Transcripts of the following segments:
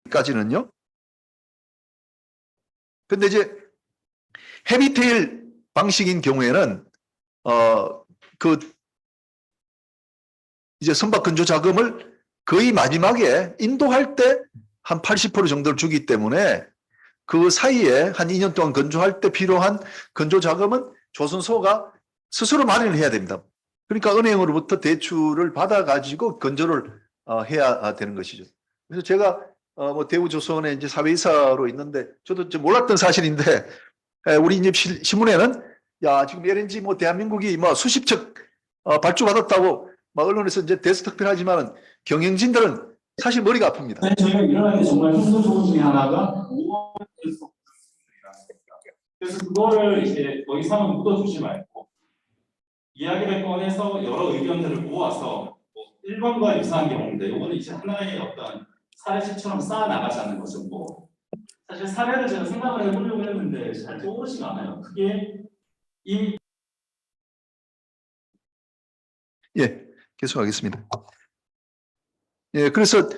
까지는요. 근데 이제 헤비테일 방식인 경우에는 그 이제 선박 건조 자금을 거의 마지막에 인도할 때 한 80% 정도를 주기 때문에 그 사이에 한 2년 동안 건조할 때 필요한 건조 자금은 조선소가 스스로 마련을 해야 됩니다. 그러니까 은행으로부터 대출을 받아가지고 건조를 해야 되는 것이죠. 그래서 제가 뭐 대우조선의 이제 사회이사로 있는데 저도 몰랐던 사실인데 우리 이제 신문에는 야 지금 LNG 뭐 대한민국이 뭐 수십 척 발주받았다고 막 언론에서 이제 대스특필하지만은 경영진들은 사실 머리가 아픕니다. 네, 저희가 일어나는 게 정말 큰 소문 중에 하나가 5월 그래서 그거를 이제 더 이상은 묻어두지 말고 이야기를 꺼내서 여러 의견들을 모아서 뭐 1번과 유사한 경우인데 이거는 이제 하나의 어떤 사례집처럼 쌓아 나가자는 거죠. 뭐 사실 사례를 제가 생각을 해보려고 했는데 잘 떠오르지가 않아요. 그게 이 예, 계속하겠습니다. 예, 그래서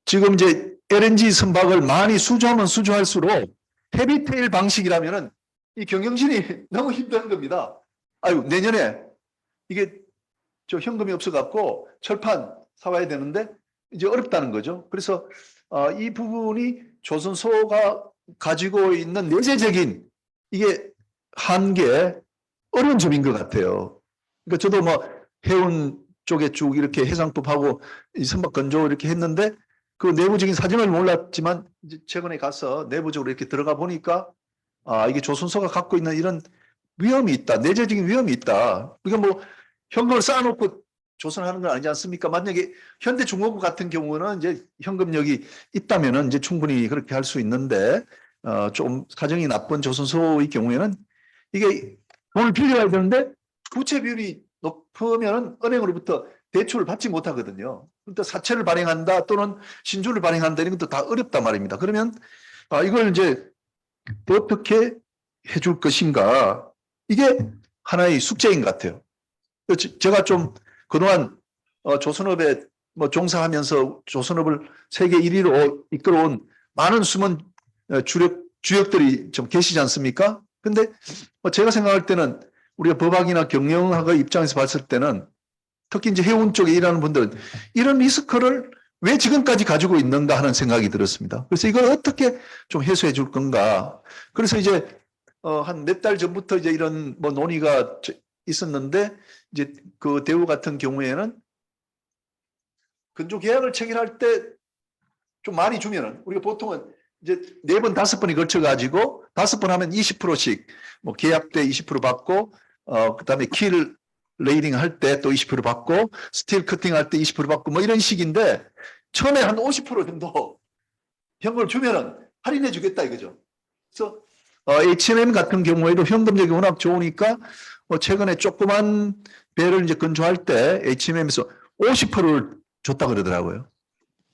지금 이제 LNG 선박을 많이 수주하면 수주할수록 헤비테일 방식이라면은 이 경영진이 너무 힘든 겁니다. 아유, 내년에 이게 저 현금이 없어갖고 철판 사와야 되는데 이제 어렵다는 거죠. 그래서 이 부분이 조선소가 가지고 있는 내재적인 이게 한계 어려운 점인 것 같아요. 그러니까 저도 뭐 해운 쪽에 쭉 이렇게 해상법하고 이 선박 건조 이렇게 했는데 그 내부적인 사정을 몰랐지만 이제 최근에 가서 내부적으로 이렇게 들어가 보니까 이게 조선소가 갖고 있는 이런 위험이 있다. 내재적인 위험이 있다. 그러니까 뭐 현금을 쌓아놓고 조선하는 건 아니지 않습니까? 만약에 현대중공업 같은 경우는 이제 현금력이 있다면은 이제 충분히 그렇게 할 수 있는데 좀 사정이 나쁜 조선소의 경우에는 이게 돈을 빌려야 되는데 부채 비율이 높으면 은행으로부터 대출을 받지 못하거든요. 그러니까 사채를 발행한다 또는 신주를 발행한다 이런 것도 다 어렵단 말입니다. 그러면 이걸 이제 어떻게 해줄 것인가 이게 하나의 숙제인 것 같아요. 제가 좀 그동안 조선업에 뭐 종사하면서 조선업을 세계 1위로 이끌어온 많은 숨은 주역들이 좀 계시지 않습니까? 근데 제가 생각할 때는 우리가 법학이나 경영학의 입장에서 봤을 때는 특히 이제 해운 쪽에 일하는 분들은 이런 리스크를 왜 지금까지 가지고 있는가 하는 생각이 들었습니다. 그래서 이걸 어떻게 좀 해소해 줄 건가. 그래서 이제 한 몇 달 전부터 이제 이런 뭐 논의가 있었는데 이제 그 대우 같은 경우에는 건조 계약을 체결할 때 좀 많이 주면은 우리가 보통은 이제 4번, 5번이 걸쳐 가지고 5번 하면 20%씩 뭐 계약 때 20% 받고 그다음에 킬 레이링 할 때 또 20% 받고 스틸 커팅 할 때 20% 받고 뭐 이런 식인데 처음에 한 50% 정도 현금을 주면은 할인해 주겠다 이거죠. 그래서 H&M 같은 경우에도 현금력이 워낙 좋으니까 최근에 조그만 배를 이제 건조할 때 H&M에서 50%를 줬다 그러더라고요.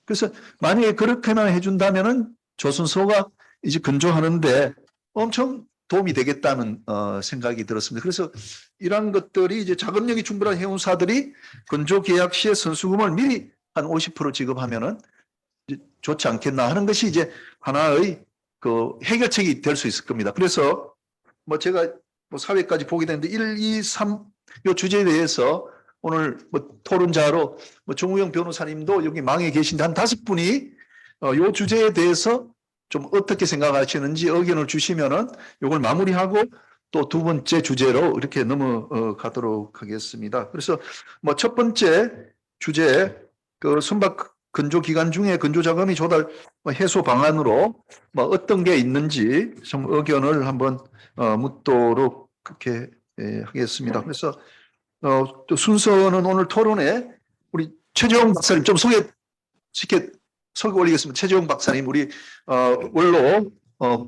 그래서 만약에 그렇게만 해준다면은 조선소가 이제 건조하는데 엄청 도움이 되겠다는 생각이 들었습니다. 그래서 이러한 것들이 이제 자금력이 충분한 해운사들이 건조 계약 시에 선수금을 미리 한 50% 지급하면은 좋지 않겠나 하는 것이 이제 하나의 그 해결책이 될 수 있을 겁니다. 그래서 뭐 제가 뭐 사회까지 보게 되는데 1, 2, 3 요 주제에 대해서 오늘 뭐 토론자로 뭐 정우영 변호사님도 여기 망에 계신데 한 5분이 요 주제에 대해서 좀 어떻게 생각하시는지 의견을 주시면은 요걸 마무리하고 또 두 번째 주제로 이렇게 넘어가도록 하겠습니다. 그래서 뭐 첫 번째 주제 그 선박 건조 기간 중에 건조 자금이 조달 해소 방안으로 뭐 어떤 게 있는지 좀 의견을 한번 묻도록 그렇게 하겠습니다. 그래서 또 순서는 오늘 토론에 우리 최재형 박사님 좀 소개 올리겠습니다. 최재형 박사님 우리 원로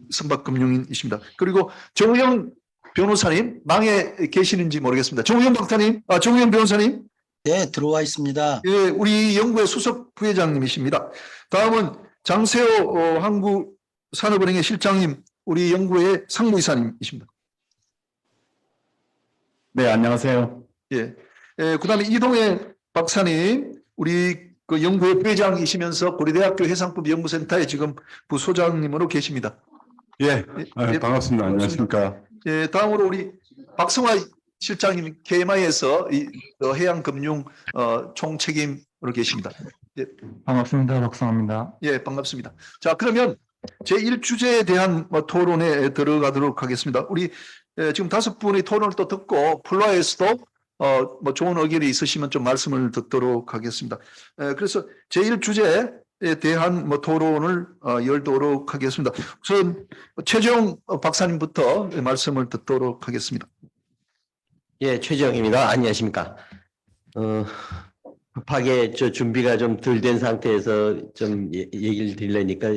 선박금융인이십니다. 그리고 정우영 변호사님 망에 계시는지 모르겠습니다. 정우영 박사님, 정우영 변호사님. 네, 들어와 있습니다. 예, 우리 연구의 수석 부회장님이십니다. 다음은 장세호 한국산업은행의 실장님, 우리 연구의 상무이사님이십니다. 네, 안녕하세요. 예, 그다음에 이동해 박사님, 우리 그 연구회 회장이시면서 고려대학교 해상법 연구센터에 지금 부소장님으로 계십니다. 예, 예, 반갑습니다. 안녕하십니까. 예, 다음으로 우리 박성화 실장님 KMI에서 해양금융 총책임으로 계십니다. 반갑습니다. 박성화입니다. 예, 반갑습니다. 자, 그러면 제1주제에 대한 토론에 들어가도록 하겠습니다. 우리 지금 5분의 토론을 또 듣고 플로어에서도 좋은 의견이 있으시면 좀 말씀을 듣도록 하겠습니다. 그래서 제1주제에 대한 토론을 열도록 하겠습니다. 우선 최재형 박사님부터 말씀을 듣도록 하겠습니다. 예, 최재형입니다. 안녕하십니까. 급하게 준비가 좀 덜 된 상태에서 좀 얘기를 드리려니까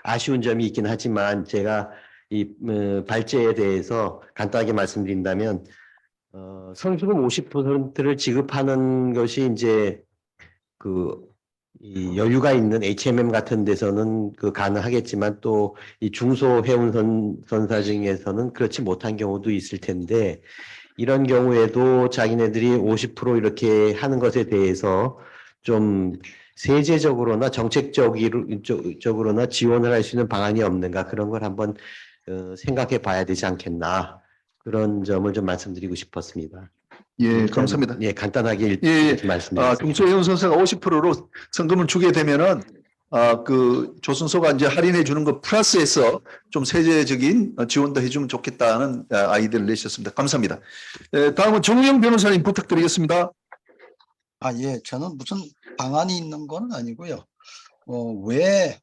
아쉬운 점이 있긴 하지만 제가 이 발제에 대해서 간단하게 말씀드린다면 선수금 50%를 지급하는 것이 이제 이 여유가 있는 HMM 같은 데서는 가능하겠지만 또 이 중소해운 선사 중에서는 그렇지 못한 경우도 있을 텐데 이런 경우에도 자기네들이 50% 이렇게 하는 것에 대해서 좀 세제적으로나 정책적으로나 지원을 할 수 있는 방안이 없는가 그런 걸 한번 생각해 봐야 되지 않겠나 그런 점을 좀 말씀드리고 싶었습니다. 예, 감사합니다. 예, 간단하게 예, 말씀드리겠습니다. 중소해운 선사가 50%로 성금을 주게 되면은 그 조선소가 이제 할인해 주는 것 플러스해서 좀 세제적인 지원도 해주면 좋겠다는 아이디어를 내셨습니다. 감사합니다. 다음은 정우영 변호사님 부탁드리겠습니다. 예, 저는 무슨 방안이 있는 건 아니고요. 왜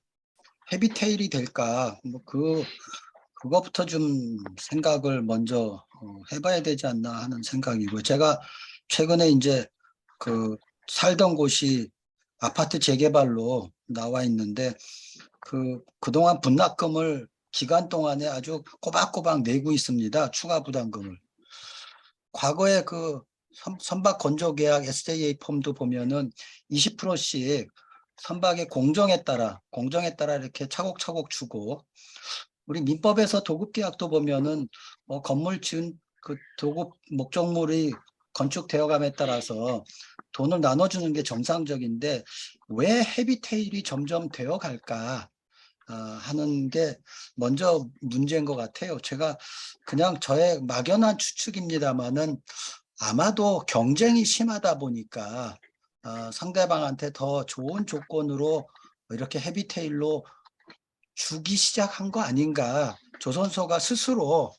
헤비테일이 될까? 그거부터 좀 생각을 먼저 해봐야 되지 않나 하는 생각이고요. 제가 최근에 이제 살던 곳이 아파트 재개발로 나와 있는데 그동안 분납금을 기간 동안에 아주 꼬박꼬박 내고 있습니다. 추가 부담금을. 과거에 선박 건조 계약 SJA 폼도 보면은 20%씩 선박의 공정에 따라 이렇게 차곡차곡 주고 우리 민법에서 도급 계약도 보면은 건물 지은 도급 목적물이 건축되어감에 따라서 돈을 나눠주는 게 정상적인데 왜 헤비테일이 점점 되어 갈까 하는 게 먼저 문제인 것 같아요. 제가 그냥 저의 막연한 추측입니다만은 아마도 경쟁이 심하다 보니까 상대방한테 더 좋은 조건으로 이렇게 헤비테일로 주기 시작한 거 아닌가. 조선소가 스스로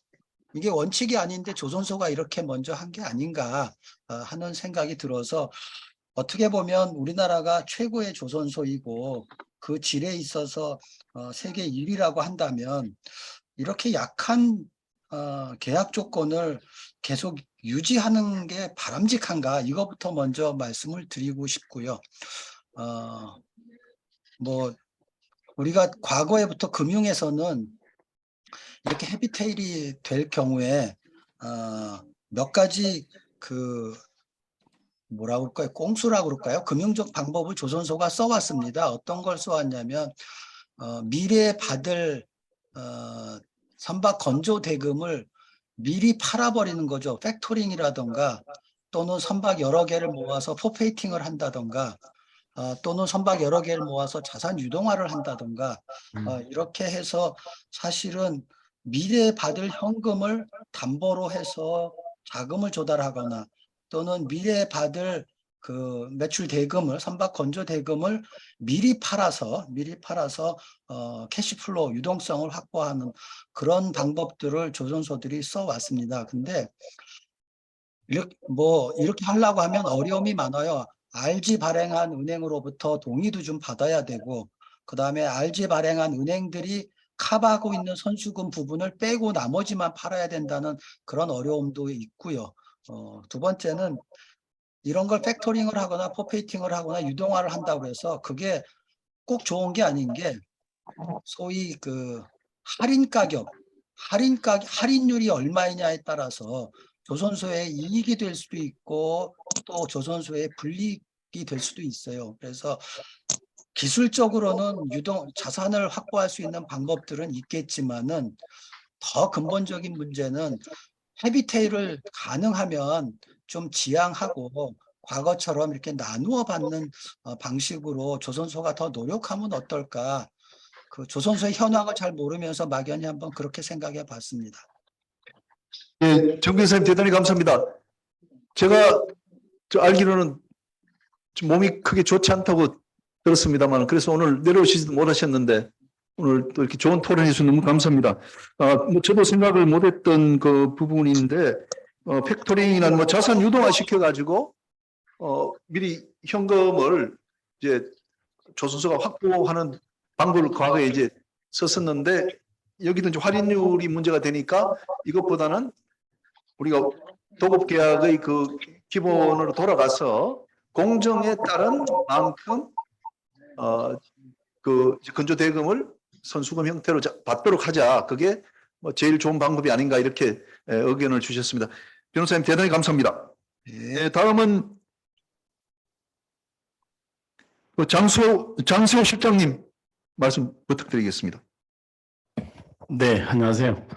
이게 원칙이 아닌데 조선소가 이렇게 먼저 한 게 아닌가 하는 생각이 들어서 어떻게 보면 우리나라가 최고의 조선소이고 그 질에 있어서 세계 1위라고 한다면 이렇게 약한 계약 조건을 계속 유지하는 게 바람직한가 이거부터 먼저 말씀을 드리고 싶고요. 우리가 과거에부터 금융에서는 이렇게 헤비테일이 될 경우에 몇 가지 뭐라고 그럴까요? 꼼수라고 그럴까요? 금융적 방법을 조선소가 써왔습니다. 어떤 걸 써왔냐면 미래에 받을 선박 건조 대금을 미리 팔아버리는 거죠. 팩토링이라던가 또는 선박 여러 개를 모아서 포페이팅을 한다던가 또는 선박 여러 개를 모아서 자산 유동화를 한다던가 이렇게 해서 사실은 미래에 받을 현금을 담보로 해서 자금을 조달하거나 또는 미래에 받을 매출 대금을 선박 건조 대금을 미리 팔아서 캐시플로우 유동성을 확보하는 그런 방법들을 조선소들이 써왔습니다. 근데 이렇게 하려고 하면 어려움이 많아요. RG 발행한 은행으로부터 동의도 좀 받아야 되고 그 다음에 RG 발행한 은행들이 캅하고 있는 선수금 부분을 빼고 나머지만 팔아야 된다는 그런 어려움도 있고요. 두 번째는 이런 걸 팩토링을 하거나 포페이팅을 하거나 유동화를 한다고 해서 그게 꼭 좋은 게 아닌 게 소위 할인 가격, 할인율이 얼마이냐에 따라서 조선소의 이익이 될 수도 있고 또 조선소의 불이익이 될 수도 있어요. 그래서 기술적으로는 자산을 확보할 수 있는 방법들은 있겠지만은 더 근본적인 문제는 헤비테일을 가능하면 좀 지양하고 과거처럼 이렇게 나누어 받는 방식으로 조선소가 더 노력하면 어떨까? 그 조선소의 현황을 잘 모르면서 막연히 한번 그렇게 생각해 봤습니다. 예, 정 변호사님 대단히 감사합니다. 제가 알기로는 좀 몸이 크게 좋지 않다고 들었습니다만, 그래서 오늘 내려오시지도 못하셨는데 오늘 또 이렇게 좋은 토론해 주셔서 너무 감사합니다. 뭐 저도 생각을 못했던 그 부분인데 팩토링이나 뭐 자산 유동화 시켜가지고 미리 현금을 이제 조선소가 확보하는 방법을 과거에 이제 썼었는데 여기도 이제 할인율이 문제가 되니까 이것보다는 우리가 도급계약의 그 기본으로 돌아가서 공정에 따른 만큼 그 건조 대금을 선수금 형태로 받도록 하자. 그게 뭐 제일 좋은 방법이 아닌가 이렇게 의견을 주셨습니다. 변호사님 대단히 감사합니다. 예. 다음은 그 장수호 실장님 말씀 부탁드리겠습니다. 네, 안녕하세요.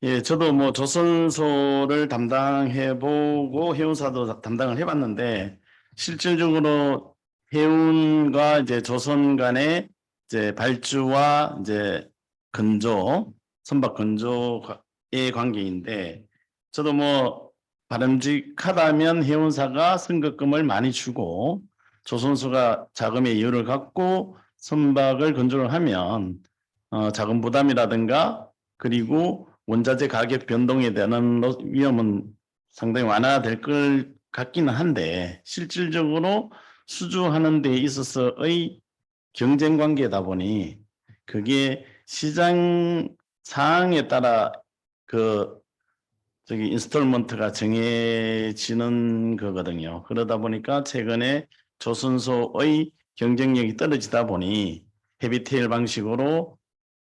예, 저도 뭐 조선소를 담당해보고 해운사도 담당을 해봤는데 실질적으로 해운과 이제 조선 간의 이제 발주와 이제 건조, 선박 건조의 관계인데 저도 뭐 바람직하다면 해운사가 승급금을 많이 주고 조선소가 자금의 여유를 갖고 선박을 건조를 하면 자금 부담이라든가 그리고 원자재 가격 변동에 대한 위험은 상당히 완화될 것 같기는 한데 실질적으로 수주하는 데 있어서의 경쟁 관계다 보니 그게 시장 상황에 따라 그 인스톨먼트가 정해지는 거거든요. 그러다 보니까 최근에 조선소의 경쟁력이 떨어지다 보니 헤비테일 방식으로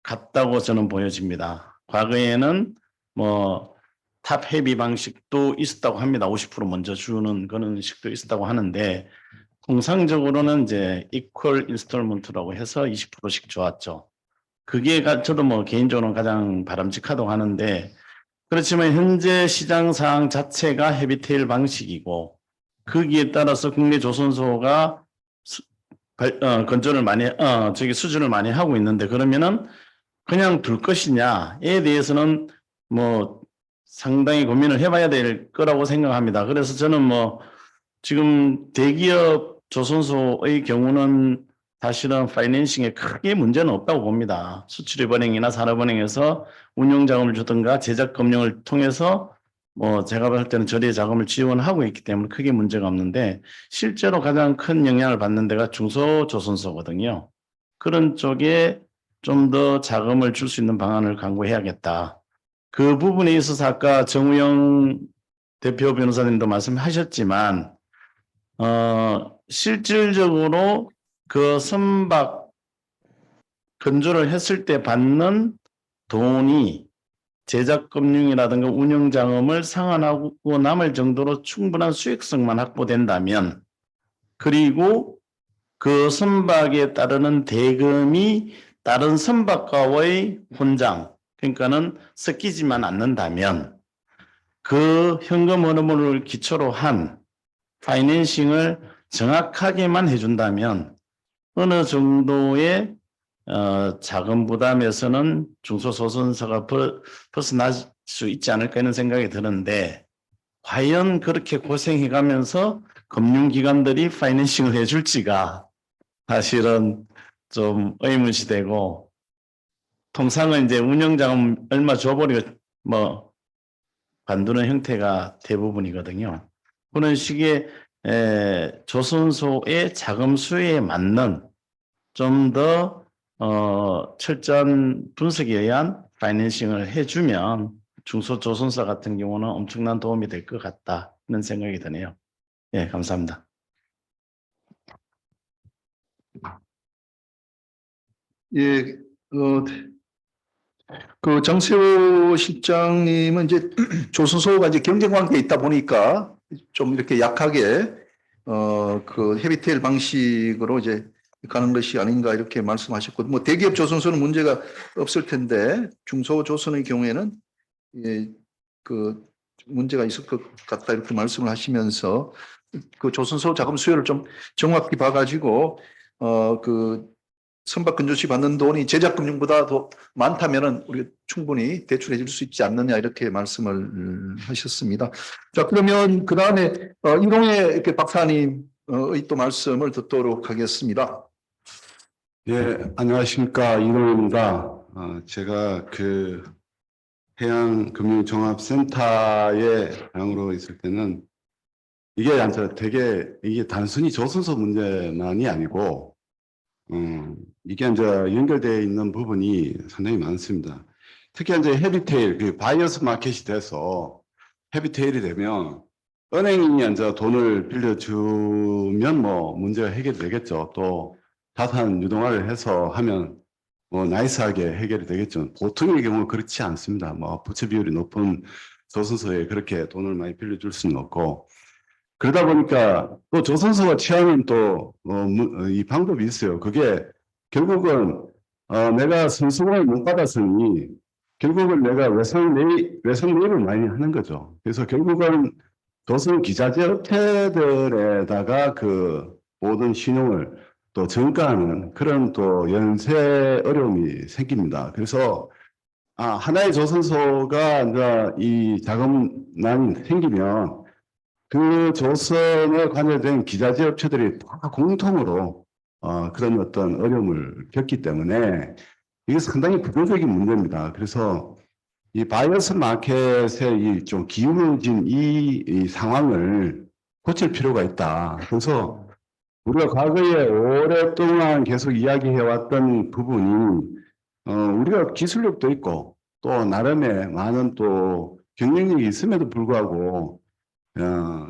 갔다고 저는 보여집니다. 과거에는 뭐 탑 헤비 방식도 있었다고 합니다. 50% 먼저 주는 그런 식도 있었다고 하는데 통상적으로는 이제 이퀄 인스톨먼트라고 해서 20%씩 좋았죠. 그게 저도 뭐 개인적으로 가장 바람직하다고 하는데 그렇지만 현재 시장 상황 자체가 헤비테일 방식이고 거기에 따라서 국내 조선소가 건조를 많이 수준을 많이 하고 있는데 그러면은 그냥 둘 것이냐에 대해서는 뭐 상당히 고민을 해봐야 될 거라고 생각합니다. 그래서 저는 뭐 지금 대기업 조선소의 경우는 사실은 파이낸싱에 크게 문제는 없다고 봅니다. 수출입은행이나 산업은행에서 운용자금을 주든가 제작금융을 통해서 뭐 제가 볼 때는 저리의 자금을 지원하고 있기 때문에 크게 문제가 없는데 실제로 가장 큰 영향을 받는 데가 중소조선소거든요. 그런 쪽에 좀 더 자금을 줄 수 있는 방안을 강구해야겠다. 그 부분에 있어서 아까 정우영 대표 변호사님도 말씀하셨지만 실질적으로 그 선박 건조를 했을 때 받는 돈이 제작금융이라든가 운영자금을 상환하고 남을 정도로 충분한 수익성만 확보된다면 그리고 그 선박에 따르는 대금이 다른 선박과의 혼장 그러니까는 섞이지만 않는다면 그 현금 흐름을 기초로 한 파이낸싱을 정확하게만 해준다면 어느 정도의 자금 부담에서는 중소조선사가 벗어날 수 있지 않을까 하는 생각이 드는데 과연 그렇게 고생해가면서 금융기관들이 파이낸싱을 해줄지가 사실은 좀 의문시되고 통상은 이제 운영자금 얼마 줘버리고 뭐 관두는 형태가 대부분이거든요. 그런 식의 조선소의 자금 수요에 맞는 좀 더 철저한 분석에 의한 파이낸싱을 해주면 중소조선사 같은 경우는 엄청난 도움이 될 것 같다는 생각이 드네요. 예, 감사합니다. 예, 그 장세호 실장님은 이제 조선소가 이제 경쟁 관계에 있다 보니까 좀 이렇게 약하게 그 헤비테일 방식으로 이제 가는 것이 아닌가 이렇게 말씀하셨고, 뭐 대기업 조선소는 문제가 없을 텐데 중소조선의 경우에는 예, 그 문제가 있을 것 같다 이렇게 말씀을 하시면서 그 조선소 자금 수요를 좀 정확히 봐가지고 그 선박 건조시 받는 돈이 제작금융보다 더 많다면은 우리가 충분히 대출해 줄 수 있지 않느냐 이렇게 말씀을 하셨습니다. 자, 그러면 그 다음에 이동해 이렇게 박사님의 또 말씀을 듣도록 하겠습니다. 예, 안녕하십니까. 이동입니다. 제가 그 해양금융종합센터의 장으로 있을 때는 이게 되게 이게 단순히 조선소 문제만이 아니고 이게 이제 연결되어 있는 부분이 상당히 많습니다. 특히 이제 헤비테일, 그 바이어스 마켓이 돼서 헤비테일이 되면 은행이 이제 돈을 빌려주면 뭐 문제가 해결되겠죠. 또 자산 유동화를 해서 하면 뭐 나이스하게 해결이 되겠죠. 보통의 경우는 그렇지 않습니다. 뭐 부채 비율이 높은 조선소에 그렇게 돈을 많이 빌려줄 수는 없고 그러다 보니까 또 조선소가 취하는 또 이 방법이 있어요. 그게 결국은 내가 선수금을 못 받았으니 결국은 내가 외상 매입을 많이 하는 거죠. 그래서 결국은 조선 기자재 업체들에다가 그 모든 신용을 또 전가하는 그런 또 연쇄 어려움이 생깁니다. 그래서 하나의 조선소가 이제 이 자금난이 생기면 그 조선에 관여된 기자재 업체들이 다 공통으로 그런 어떤 어려움을 겪기 때문에 이게 상당히 부정적인 문제입니다. 그래서 이 바이어스 마켓에 이 좀 기울어진 이 상황을 고칠 필요가 있다. 그래서 우리가 과거에 오랫동안 계속 이야기해왔던 부분이 우리가 기술력도 있고 또 나름의 많은 또 경쟁력이 있음에도 불구하고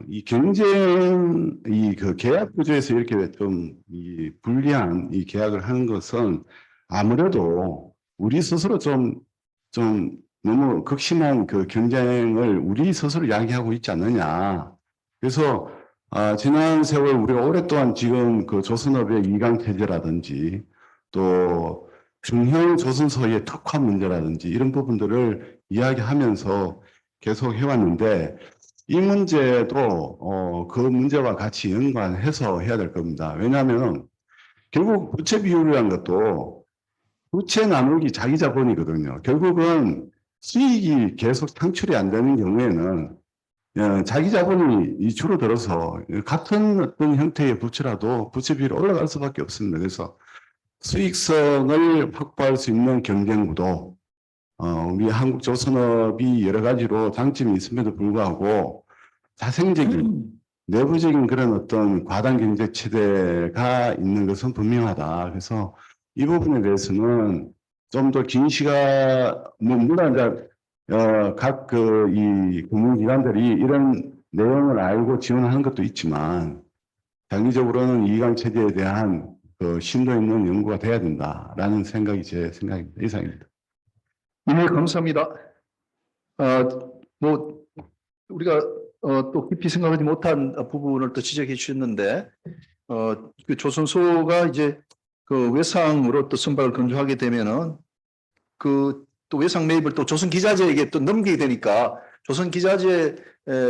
이 경쟁 그 계약 구조에서 이렇게 좀 이 불리한 이 계약을 하는 것은 아무래도 우리 스스로 좀 너무 극심한 그 경쟁을 우리 스스로 야기하고 있지 않느냐. 그래서 지난 세월 우리가 오랫동안 지금 그 조선업의 이강 체제라든지 또 중형 조선소의 특화 문제라든지 이런 부분들을 이야기하면서 계속 해왔는데 이 문제도 그 문제와 같이 연관해서 해야 될 겁니다. 왜냐하면 결국 부채 비율이라는 것도 부채 나누기 자기 자본이거든요. 결국은 수익이 계속 창출이 안 되는 경우에는 자기 자본이 줄어들어서 같은 어떤 형태의 부채라도 부채 비율이 올라갈 수밖에 없습니다. 그래서 수익성을 확보할 수 있는 경쟁 구도, 우리 한국 조선업이 여러 가지로 장점이 있음에도 불구하고 자생적인 내부적인 그런 어떤 과당 경제 체제가 있는 것은 분명하다. 그래서 이 부분에 대해서는 좀 더 긴 시간, 물론 이제 각 이 금융기관들이 이런 내용을 알고 지원하는 것도 있지만 장기적으로는 이강 체제에 대한 그 심도 있는 연구가 돼야 된다라는 생각이 제 생각입니다. 이상입니다. 네, 감사합니다. 뭐 우리가 또 깊이 생각하지 못한 부분을 또 지적해 주셨는데 그 조선소가 이제 그 외상으로 또 선박을 건조하게 되면은 그 또 외상 매입을 또 조선 기자재에게 또 넘기게 되니까 조선 기자재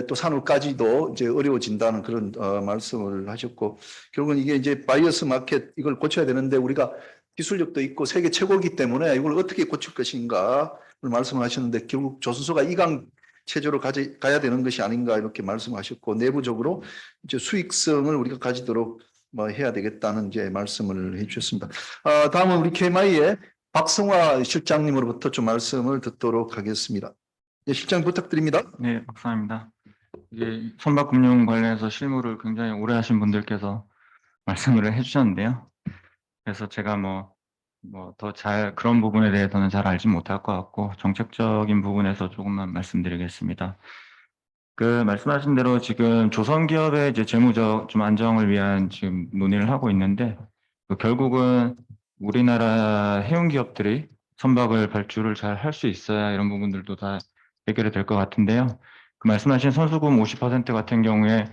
또 산업까지도 이제 어려워진다는 그런 말씀을 하셨고 결국은 이게 이제 바이어스 마켓 이걸 고쳐야 되는데 우리가 기술력도 있고 세계 최고이기 때문에 이걸 어떻게 고칠 것인가 말씀을 하셨는데 결국 조선소가 이강 체제로 가야 되는 것이 아닌가 이렇게 말씀하셨고 내부적으로 이제 수익성을 우리가 가지도록 뭐 해야 되겠다는 이제 말씀을 해주셨습니다. 다음은 우리 KMI의 박성화 실장님으로부터 좀 말씀을 듣도록 하겠습니다. 예, 실장 부탁드립니다. 네, 박사입니다. 이게 선박금융 관련해서 실무를 굉장히 오래 하신 분들께서 말씀을 해주셨는데요. 그래서 제가 뭐 더 잘 그런 부분에 대해서는 잘 알지 못할 것 같고 정책적인 부분에서 조금만 말씀드리겠습니다. 그 말씀하신 대로 지금 조선기업의 이제 재무적 좀 안정을 위한 지금 논의를 하고 있는데 결국은 우리나라 해운기업들이 선박을 발주를 잘 할 수 있어야 이런 부분들도 다 해결이 될 것 같은데요. 그 말씀하신 선수금 50% 같은 경우에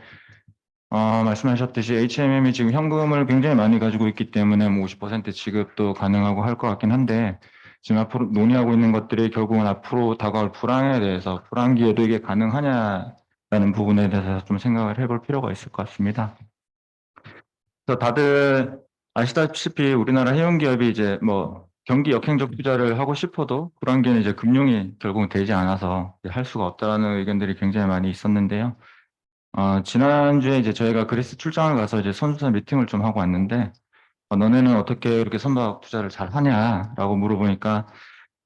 말씀하셨듯이 HMM이 지금 현금을 굉장히 많이 가지고 있기 때문에 뭐 50% 지급도 가능하고 할 것 같긴 한데 지금 앞으로 논의하고 있는 것들이 결국은 앞으로 다가올 불황에 대해서 불황기에도 이게 가능하냐라는 부분에 대해서 좀 생각을 해볼 필요가 있을 것 같습니다. 그래서 다들 아시다시피 우리나라 해운 기업이 이제 뭐 경기 역행적 투자를 하고 싶어도 불황기에는 이제 금융이 결국은 되지 않아서 할 수가 없다라는 의견들이 굉장히 많이 있었는데요. 지난주에 이제 저희가 그리스 출장을 가서 이제 선수단 미팅을 좀 하고 왔는데, 너네는 어떻게 이렇게 선박 투자를 잘 하냐라고 물어보니까,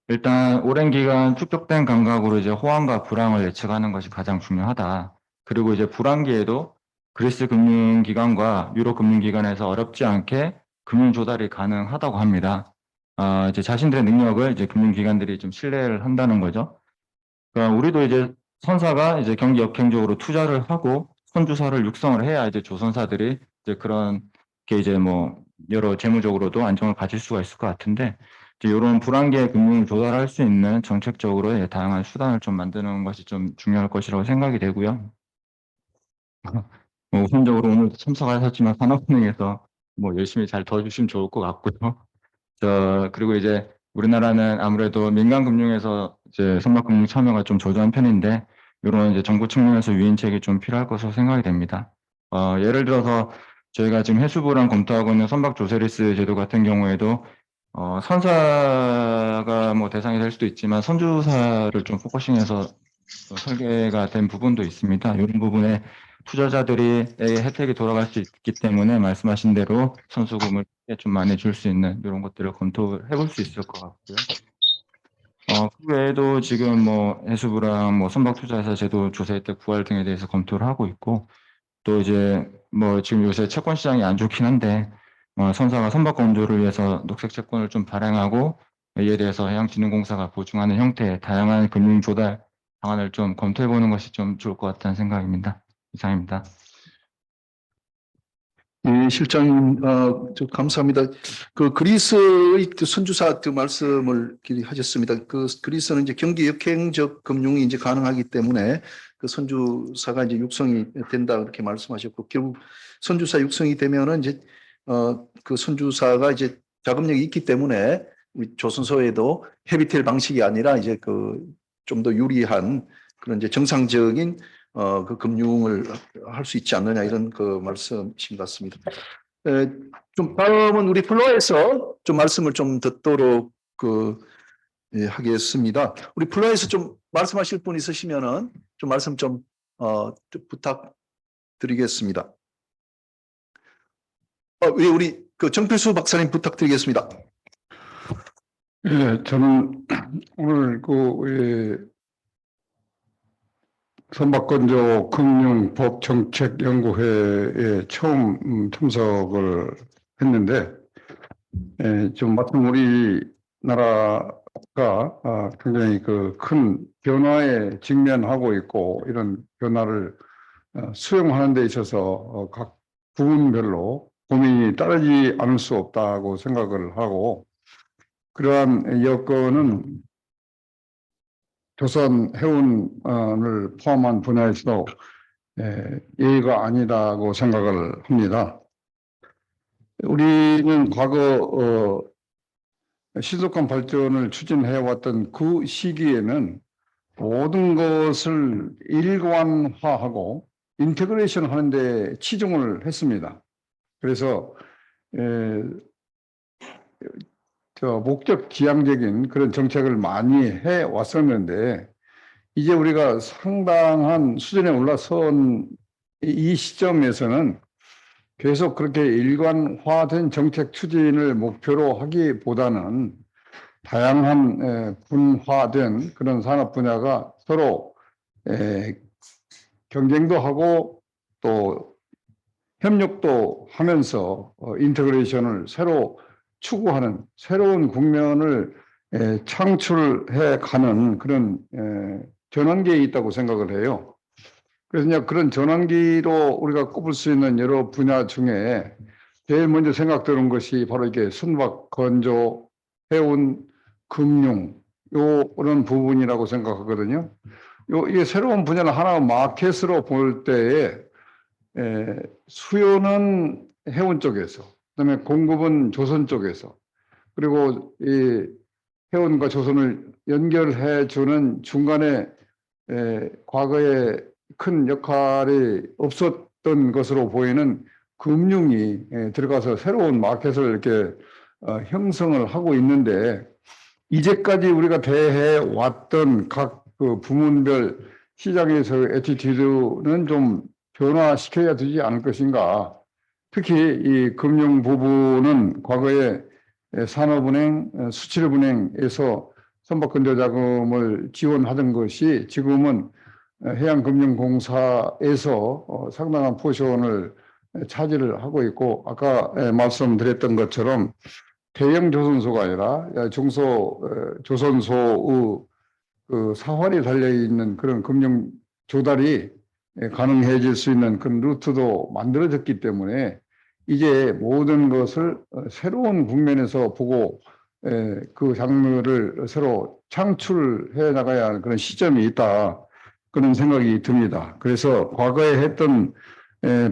일단 오랜 기간 축적된 감각으로 이제 호황과 불황을 예측하는 것이 가장 중요하다. 그리고 이제 불황기에도 그리스 금융기관과 유럽 금융기관에서 어렵지 않게 금융 조달이 가능하다고 합니다. 이제 자신들의 능력을 이제 금융기관들이 좀 신뢰를 한다는 거죠. 그러니까 우리도 이제 선사가 이제 경기 역행적으로 투자를 하고 선주사를 육성을 해야 이제 조선사들이 이제 그런 게 이제 뭐 여러 재무적으로도 안정을 가질 수가 있을 것 같은데, 이제 이런 불안기의 금융을 조달할 수 있는 정책적으로의 다양한 수단을 좀 만드는 것이 좀 중요할 것이라고 생각이 되고요. 우선적으로 오늘 참석하셨지만 산업은행에서 뭐 열심히 잘 도와주시면 좋을 것 같고요. 그리고 이제 우리나라는 아무래도 민간 금융에서 이제 선박금융 참여가 좀 저조한 편인데, 이런 이제 정부 측면에서 유인책이 좀 필요할 것으로 생각이 됩니다. 예를 들어서 저희가 지금 해수부랑 검토하고 있는 선박 조세리스 제도 같은 경우에도 선사가 뭐 대상이 될 수도 있지만 선주사를 좀 포커싱해서 설계가 된 부분도 있습니다. 이런 부분에 투자자들이 혜택이 돌아갈 수 있기 때문에 말씀하신 대로 선수금을 좀 많이 줄 수 있는 이런 것들을 검토해 볼 수 있을 것 같고요. 그 외에도 지금 뭐 해수부랑 뭐 선박투자사 제도 조세 혜택 부활 등에 대해서 검토를 하고 있고, 또 이제 뭐 지금 요새 채권 시장이 안 좋긴 한데 선사가 선박 건조를 위해서 녹색 채권을 좀 발행하고, 이에 대해서 해양진흥공사가 보증하는 형태의 다양한 금융 조달 방안을 좀 검토해 보는 것이 좀 좋을 것 같다는 생각입니다. 이상입니다. 예, 실장님, 감사합니다. 그 그리스의 그 선주사 그 말씀을 하셨습니다. 그 그리스는 이제 경기 역행적 금융이 이제 가능하기 때문에 그 선주사가 이제 육성이 된다 그렇게 말씀하셨고, 결국 선주사 육성이 되면은 이제 그 선주사가 이제 자금력이 있기 때문에 우리 조선소에도 헤비테일 방식이 아니라 이제 그 좀 더 유리한 그런 이제 정상적인 그 금융을 할 수 있지 않느냐 이런 그 말씀이신 것 같습니다. 좀 다음은 우리 플로에서 좀 말씀을 좀 듣도록 하겠습니다. 우리 플로에서 좀 말씀하실 분 있으시면은 좀 말씀 좀 부탁드리겠습니다. 우리 그 정필수 박사님 부탁드리겠습니다. 예, 저는 오늘 선박건조 금융법정책연구회에 처음 참석을 했는데, 좀 마침 우리나라가 굉장히 그 큰 변화에 직면하고 있고, 이런 변화를 수용하는 데 있어서 각 부분별로 고민이 따르지 않을 수 없다고 생각을 하고, 그러한 여건은 조선 해운을 포함한 분야에서 예의가 아니라고 생각을 합니다. 우리는 과거 신속한 발전을 추진해왔던 그 시기에는 모든 것을 일관화하고 인테그레이션 하는데 치중을 했습니다. 그래서 목적 지향적인 그런 정책을 많이 해 왔었는데, 이제 우리가 상당한 수준에 올라선 이 시점에서는 계속 그렇게 일관화된 정책 추진을 목표로 하기보다는 다양한 분화된 그런 산업 분야가 서로 경쟁도 하고 또 협력도 하면서 인테그레이션을 새로 추구하는 새로운 국면을 창출해 가는 그런 전환기에 있다고 생각을 해요. 그래서 이제 그런 전환기로 우리가 꼽을 수 있는 여러 분야 중에 제일 먼저 생각되는 것이 바로 이게 선박 건조, 해운, 금융 요런 부분이라고 생각하거든요. 이게 새로운 분야를 하나 마켓으로 볼 때에 수요는 해운 쪽에서, 그다음에 공급은 조선 쪽에서, 그리고 이 해운과 조선을 연결해 주는 중간에 과거에 큰 역할이 없었던 것으로 보이는 금융이 들어가서 새로운 마켓을 이렇게 형성을 하고 있는데, 이제까지 우리가 대해 왔던 각 그 부문별 시장에서의 애티튜드는 좀 변화시켜야 되지 않을 것인가. 특히 이 금융 부분은 과거에 산업은행, 수출은행에서 선박건조 자금을 지원하던 것이 지금은 해양금융공사에서 상당한 포션을 차지를 하고 있고, 아까 말씀드렸던 것처럼 대형 조선소가 아니라 조선소의 그 사활이 달려있는 그런 금융 조달이 가능해질 수 있는 그런 루트도 만들어졌기 때문에 이제 모든 것을 새로운 국면에서 보고 그 장르를 새로 창출해 나가야 하는 그런 시점이 있다, 그런 생각이 듭니다. 그래서 과거에 했던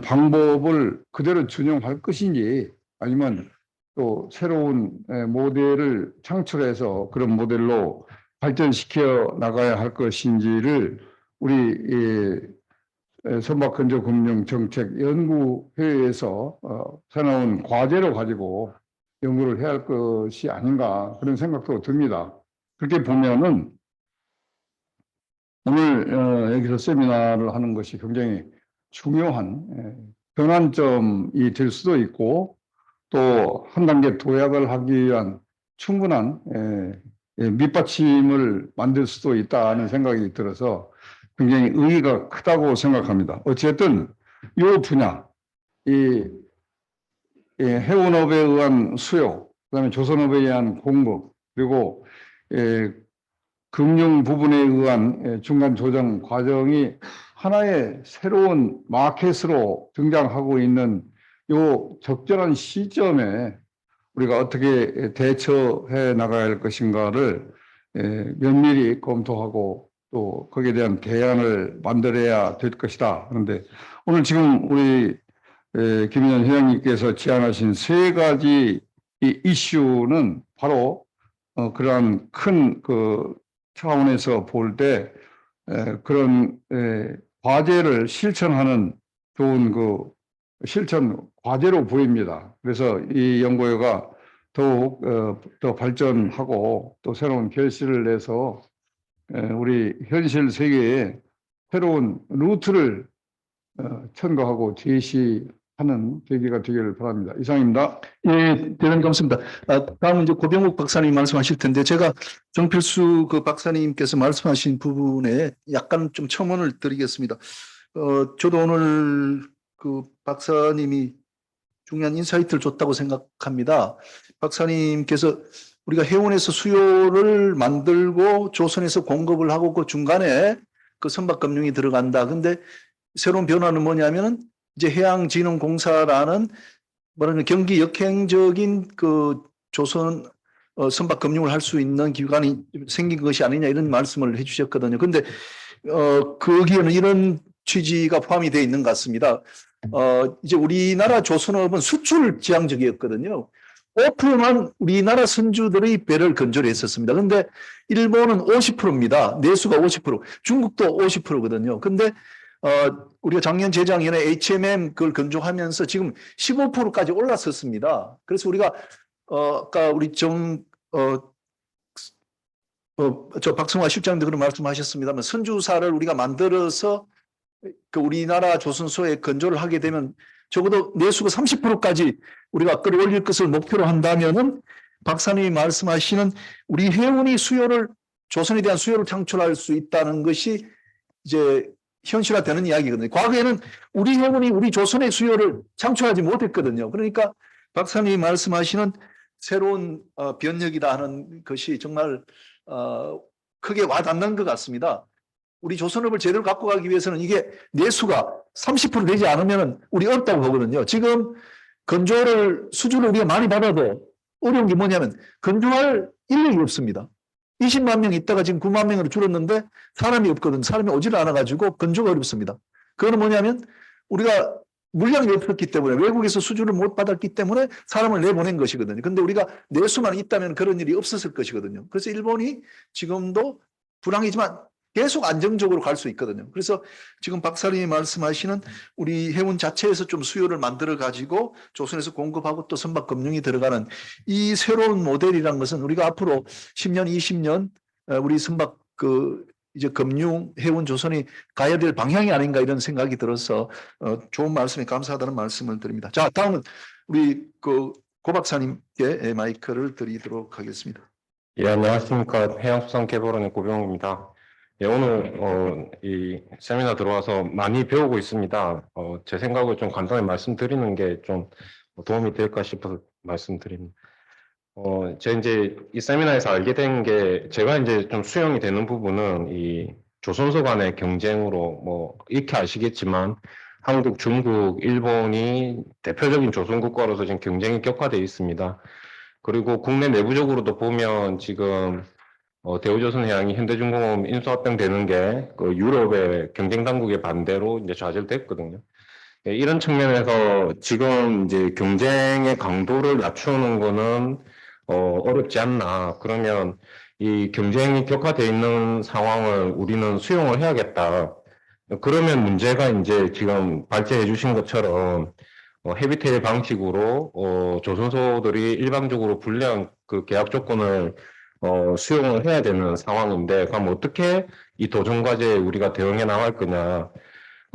방법을 그대로 준용할 것인지, 아니면 또 새로운 모델을 창출해서 그런 모델로 발전시켜 나가야 할 것인지를 우리 선박건조금융정책연구회에서 새로운 과제로 가지고 연구를 해야 할 것이 아닌가, 그런 생각도 듭니다. 그렇게 보면은 오늘 여기서 세미나를 하는 것이 굉장히 중요한 변환점이 될 수도 있고, 또 한 단계 도약을 하기 위한 충분한 밑받침을 만들 수도 있다는 생각이 들어서 굉장히 의의가 크다고 생각합니다. 어쨌든 이 분야, 이 해운업에 의한 수요, 그다음에 조선업에 의한 공급, 그리고 금융 부분에 의한 중간 조정 과정이 하나의 새로운 마켓으로 등장하고 있는 요 적절한 시점에 우리가 어떻게 대처해 나가야 할 것인가를 면밀히 검토하고 또 거기에 대한 대안을 만들어야 될 것이다. 그런데 오늘 지금 우리 김인현 회장님께서 제안하신 세 가지 이 이슈는 바로 그러한 큰 그 차원에서 볼 때 그런 과제를 실천하는 좋은 그 실천 과제로 보입니다. 그래서 이 연구회가 더욱 더 발전하고 또 새로운 결실을 내서 우리 현실 세계에 새로운 루트를 천거하고 제시하는 계기가 되기를 바랍니다. 이상입니다. 예, 대단히 감사합니다. 다음은 이제 고병욱 박사님 말씀하실 텐데, 제가 정필수 그 박사님께서 말씀하신 부분에 약간 좀 첨언을 드리겠습니다. 저도 오늘 그 박사님이 중요한 인사이트를 줬다고 생각합니다. 박사님께서 우리가 해운에서 수요를 만들고 조선에서 공급을 하고 그 중간에 그 선박금융이 들어간다. 근데 새로운 변화는 뭐냐면은 이제 해양진흥공사라는 뭐라는 경기 역행적인 그 조선 선박금융을 할 수 있는 기관이 생긴 것이 아니냐, 이런 말씀을 해주셨거든요. 근데 거기에는 이런 취지가 포함이 되어 있는 것 같습니다. 이제 우리나라 조선업은 수출 지향적이었거든요. 5%만 우리나라 선주들의 배를 건조를 했었습니다. 근데 일본은 50%입니다. 내수가 50%, 중국도 50%거든요. 근데 우리가 작년 재작년에 HMM 그걸 건조하면서 지금 15%까지 올랐었습니다. 그래서 우리가 아까 우리 저 박성화 실장도 그런 말씀하셨습니다만, 선주사를 우리가 만들어서 그 우리나라 조선소에 건조를 하게 되면 적어도 내수가 30%까지 우리가 끌어올릴 것을 목표로 한다면은 박사님이 말씀하시는 우리 해운이 조선에 대한 수요를 창출할 수 있다는 것이 이제 현실화되는 이야기거든요. 과거에는 우리 해운이 우리 조선의 수요를 창출하지 못했거든요. 그러니까 박사님이 말씀하시는 새로운 변혁이다 하는 것이 정말 크게 와닿는 것 같습니다. 우리 조선업을 제대로 갖고 가기 위해서는 이게 내수가 30% 되지 않으면 우리 어렵다고 보거든요. 지금 수주를 우리가 많이 받아도 어려운 게 뭐냐면 건조할 인력이 없습니다. 20만 명 있다가 지금 9만 명으로 줄었는데 사람이 없거든요. 사람이 오지를 않아가지고 건조가 어렵습니다. 그거는 뭐냐면 우리가 물량이 없었기 때문에 외국에서 수주를 못 받았기 때문에 사람을 내보낸 것이거든요. 근데 우리가 내수만 있다면 그런 일이 없었을 것이거든요. 그래서 일본이 지금도 불황이지만 계속 안정적으로 갈 수 있거든요. 그래서 지금 박사님이 말씀하시는 우리 해운 자체에서 좀 수요를 만들어 가지고 조선에서 공급하고 또 선박 금융이 들어가는 이 새로운 모델이라는 것은 우리가 앞으로 10년, 20년 우리 선박 이제 금융, 해운 조선이 가야 될 방향이 아닌가 이런 생각이 들어서 좋은 말씀에 감사하다는 말씀을 드립니다. 자, 다음은 우리 고 박사님께 마이크를 드리도록 하겠습니다. 예, 안녕하십니까. 해양수산개발원의 고병욱입니다. 예, 오늘 이 세미나 들어와서 많이 배우고 있습니다. 제 생각을 좀 간단히 말씀드리는 게 좀 도움이 될까 싶어서 말씀드립니다. 제가 이제 이 세미나에서 알게 된 게 제가 이제 좀 수용이 되는 부분은 이 조선소 간의 경쟁으로 뭐 이렇게 아시겠지만 한국, 중국, 일본이 대표적인 조선 국가로서 지금 경쟁이 격화되어 있습니다. 그리고 국내 내부적으로도 보면 지금 대우조선해양이 현대중공업 인수합병되는 게 그 유럽의 경쟁 당국의 반대로 이제 좌절됐거든요. 예, 이런 측면에서 지금 이제 경쟁의 강도를 낮추는 거는 어렵지 않나. 그러면 이 경쟁이 격화되어 있는 상황을 우리는 수용을 해야겠다. 그러면 문제가 이제 지금 발제해 주신 것처럼 헤비테일 방식으로 조선소들이 일방적으로 불리한 그 계약 조건을 수용을 해야 되는 상황인데, 그럼 어떻게 이 도전과제에 우리가 대응해 나갈 거냐.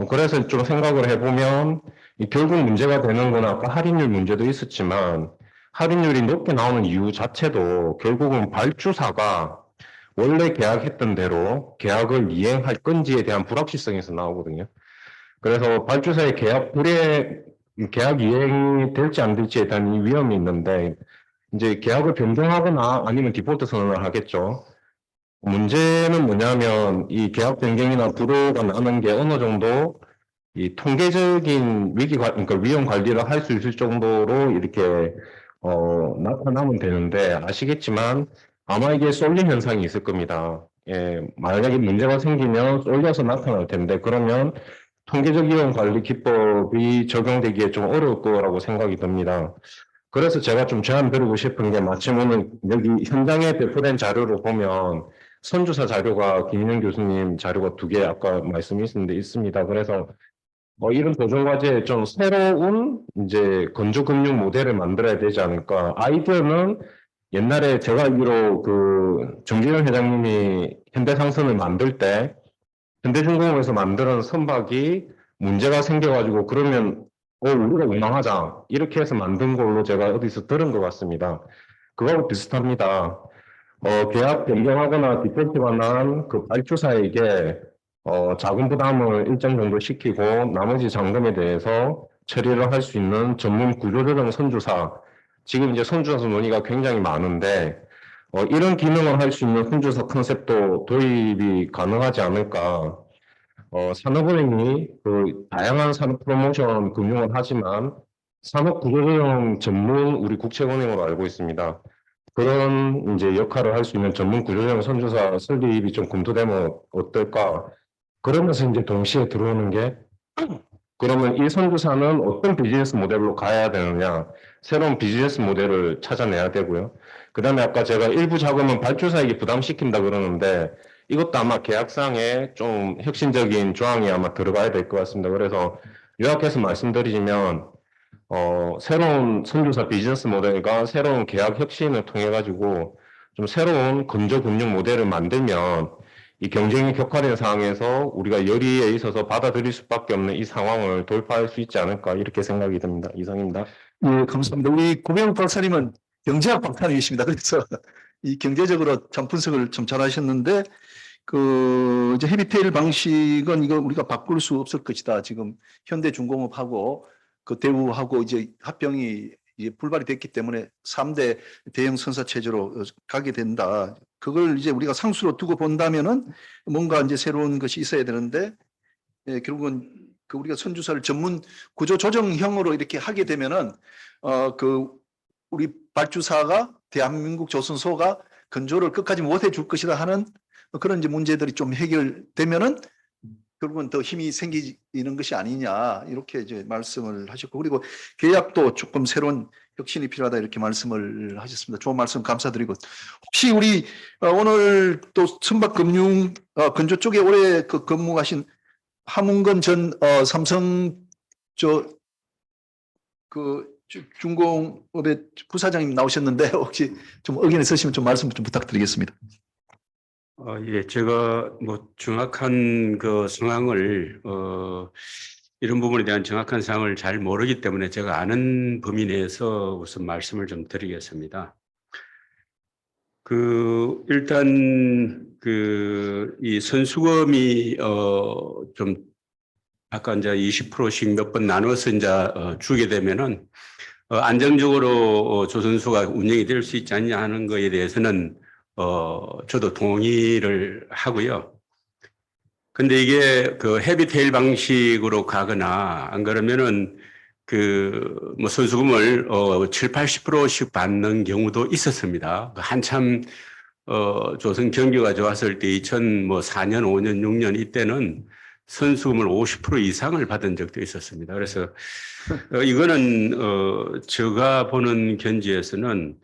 그래서 좀 생각을 해보면 결국 문제가 되는 건 아까 할인율 문제도 있었지만 할인율이 높게 나오는 이유 자체도 결국은 발주사가 원래 계약했던 대로 계약을 이행할 건지에 대한 불확실성에서 나오거든요. 그래서 발주사의 계약 이행이 될지 안 될지에 대한 위험이 있는데, 이제 계약을 변경하거나 아니면 디폴트 선언을 하겠죠. 문제는 뭐냐면 이 계약 변경이나 불허가 나는 게 어느 정도 이 통계적인 그러니까 위험 관리를 할 수 있을 정도로 이렇게 나타나면 되는데, 아시겠지만 아마 이게 쏠림 현상이 있을 겁니다. 예, 만약에 문제가 생기면 쏠려서 나타날 텐데, 그러면 통계적 위험 관리 기법이 적용되기에 좀 어려울 거라고 생각이 듭니다. 그래서 제가 좀 제안드리고 싶은 게, 마침 오늘 여기 현장에 배포된 자료로 보면 선주사 자료가 김인영 교수님 자료가 2개 아까 말씀이 있었는데 있습니다. 그래서 이런 도전과제에 좀 새로운 이제 건조금융 모델을 만들어야 되지 않을까. 아이디어는 옛날에 제가 알기로 그 정진영 회장님이 현대상선을 만들 때 현대중공업에서 만드는 선박이 문제가 생겨가지고 그러면 우리가 운항하자 이렇게 해서 만든 걸로 제가 어디서 들은 것 같습니다. 그거하고 비슷합니다. 계약 변경하거나 디폴트가 난 그 발주사에게 자금 부담을 일정 정도 시키고 나머지 잔금에 대해서 처리를 할 수 있는 전문 구조조정 선주사. 지금 이제 선주사 논의가 굉장히 많은데 이런 기능을 할 수 있는 선주사 컨셉도 도입이 가능하지 않을까. 산업은행이 그 다양한 산업 프로모션 금융을 하지만 산업 구조조정 전문 우리 국책은행으로 알고 있습니다. 그런 이제 역할을 할 수 있는 전문 구조조정 선주사 설립이 좀 검토되면 어떨까? 그러면서 이제 동시에 들어오는 게, 그러면 이 선주사는 어떤 비즈니스 모델로 가야 되느냐, 새로운 비즈니스 모델을 찾아내야 되고요. 그 다음에 아까 제가 일부 자금은 발주사에게 부담시킨다 그러는데 이것도 아마 계약상에 좀 혁신적인 조항이 아마 들어가야 될 것 같습니다. 그래서 요약해서 말씀드리면 새로운 선주사 비즈니스 모델과 새로운 계약 혁신을 통해 가지고 좀 새로운 건조금융 모델을 만들면 이 경쟁이 격화된 상황에서 우리가 열의에 있어서 받아들일 수밖에 없는 이 상황을 돌파할 수 있지 않을까 이렇게 생각이 듭니다. 이상입니다. 예, 감사합니다. 우리 고병욱 박사님은 경제학 박사님이십니다. 그래서 이 경제적으로 참 분석을 좀 잘하셨는데 이제 헤비테일 방식은 이거 우리가 바꿀 수 없을 것이다. 지금 현대중공업하고 그 대우하고 이제 합병이 이제 불발이 됐기 때문에 3대 대형 선사 체제로 가게 된다. 그걸 이제 우리가 상수로 두고 본다면은 뭔가 이제 새로운 것이 있어야 되는데, 결국은 그 우리가 선주사를 전문 구조 조정형으로 이렇게 하게 되면은 우리 발주사가 대한민국 조선소가 건조를 끝까지 못 해줄 것이다 하는 그런 이제 문제들이 좀 해결되면은 결국은 더 힘이 생기는 것이 아니냐 이렇게 이제 말씀을 하셨고, 그리고 계약도 조금 새로운 혁신이 필요하다 이렇게 말씀을 하셨습니다. 좋은 말씀 감사드리고, 혹시 우리 오늘 또 선박금융 건조 쪽에 오래 근무하신 하문건 전 삼성 중공업의 부사장님 나오셨는데 혹시 좀 의견 있으시면 좀 말씀 좀 부탁드리겠습니다. 예, 제가 뭐 정확한 그 상황을 이런 부분에 대한 정확한 상황을 잘 모르기 때문에 제가 아는 범위 내에서 우선 말씀을 좀 드리겠습니다. 일단 이 선수금이 좀 아까 이제 20%씩 몇 번 나눠서 이제 주게 되면은 안정적으로 조선소가 운영이 될 수 있지 않냐 하는 거에 대해서는 저도 동의를 하고요. 근데 이게 그 헤비테일 방식으로 가거나 안 그러면은 뭐 선수금을 7, 80%씩 받는 경우도 있었습니다. 한참 조선 경기가 좋았을 때 2004년, 5년, 6년 이때는 선수금을 50% 이상을 받은 적도 있었습니다. 그래서 이거는 제가 보는 견지에서는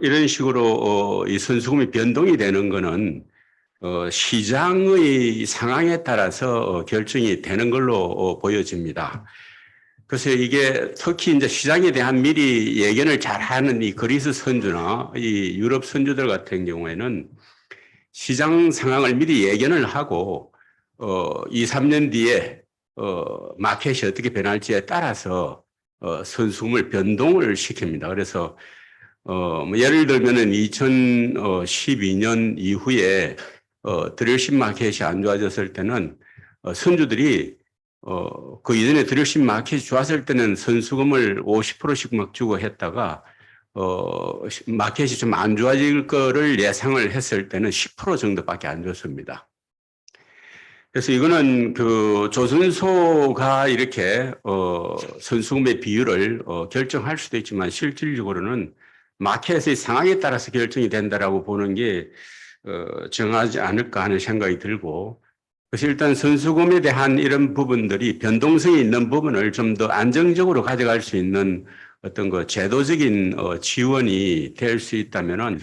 이런 식으로 이 선수금이 변동이 되는 거는 시장의 상황에 따라서 결정이 되는 걸로 보여집니다. 그래서 이게 특히 이제 시장에 대한 미리 예견을 잘하는 이 그리스 선주나 이 유럽 선주들 같은 경우에는 시장 상황을 미리 예견을 하고 2, 3년 뒤에 마켓이 어떻게 변할지에 따라서 선수금을 변동을 시킵니다. 그래서 뭐 예를 들면은 2012년 이후에 드릴십 마켓이 안 좋아졌을 때는 선주들이 그 이전에 드릴십 마켓이 좋았을 때는 선수금을 50%씩 막 주고 했다가 마켓이 좀 안 좋아질 거를 예상을 했을 때는 10% 정도밖에 안 줬습니다. 그래서 이거는 그 조선소가 이렇게 선수금의 비율을 결정할 수도 있지만 실질적으로는 마켓의 상황에 따라서 결정이 된다라고 보는 게 정하지 않을까 하는 생각이 들고, 그래서 일단 선수금에 대한 이런 부분들이 변동성이 있는 부분을 좀 더 안정적으로 가져갈 수 있는 어떤 그 제도적인 지원이 될 수 있다면은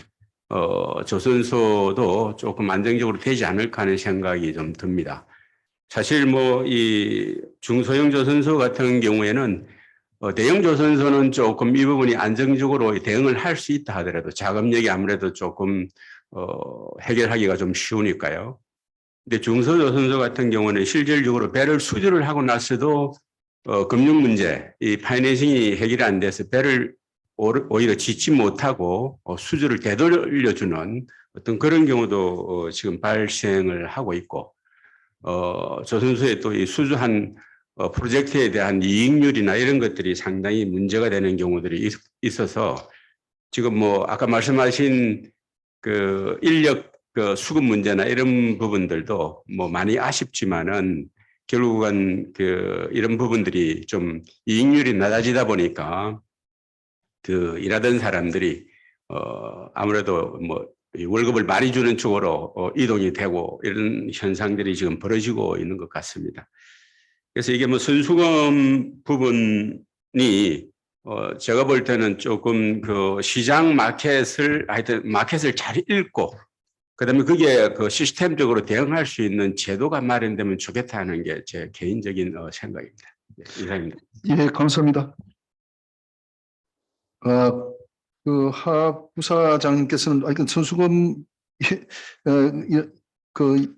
조선소도 조금 안정적으로 되지 않을까 하는 생각이 좀 듭니다. 사실 뭐 이 중소형 조선소 같은 경우에는 대형 조선소는 조금 이 부분이 안정적으로 대응을 할 수 있다 하더라도 자금력이 아무래도 조금 해결하기가 좀 쉬우니까요. 근데 중소조선소 같은 경우는 실질적으로 배를 수주를 하고 나서도 금융 문제, 이 파이낸싱이 해결이 안 돼서 배를 오히려 짓지 못하고 수주를 되돌려주는 어떤 그런 경우도 지금 발생을 하고 있고, 조선소에 또 이 수주한 프로젝트에 대한 이익률이나 이런 것들이 상당히 문제가 되는 경우들이 있어서 지금 뭐 아까 말씀하신 그 인력 그 수급 문제나 이런 부분들도 뭐 많이 아쉽지만은 결국은 그 이런 부분들이 좀 이익률이 낮아지다 보니까 그 일하던 사람들이 아무래도 뭐 월급을 많이 주는 쪽으로 이동이 되고 이런 현상들이 지금 벌어지고 있는 것 같습니다. 그래서 이게 뭐 선수금 부분이 제가 볼 때는 조금 그 시장 마켓을 하여튼 마켓을 잘 읽고 그다음에 그게 그 시스템적으로 대응할 수 있는 제도가 마련되면 좋겠다는 게 제 개인적인 생각입니다. 네, 이상입니다. 예, 감사합니다. 그 하 부사장님께서는 이건 선수금 그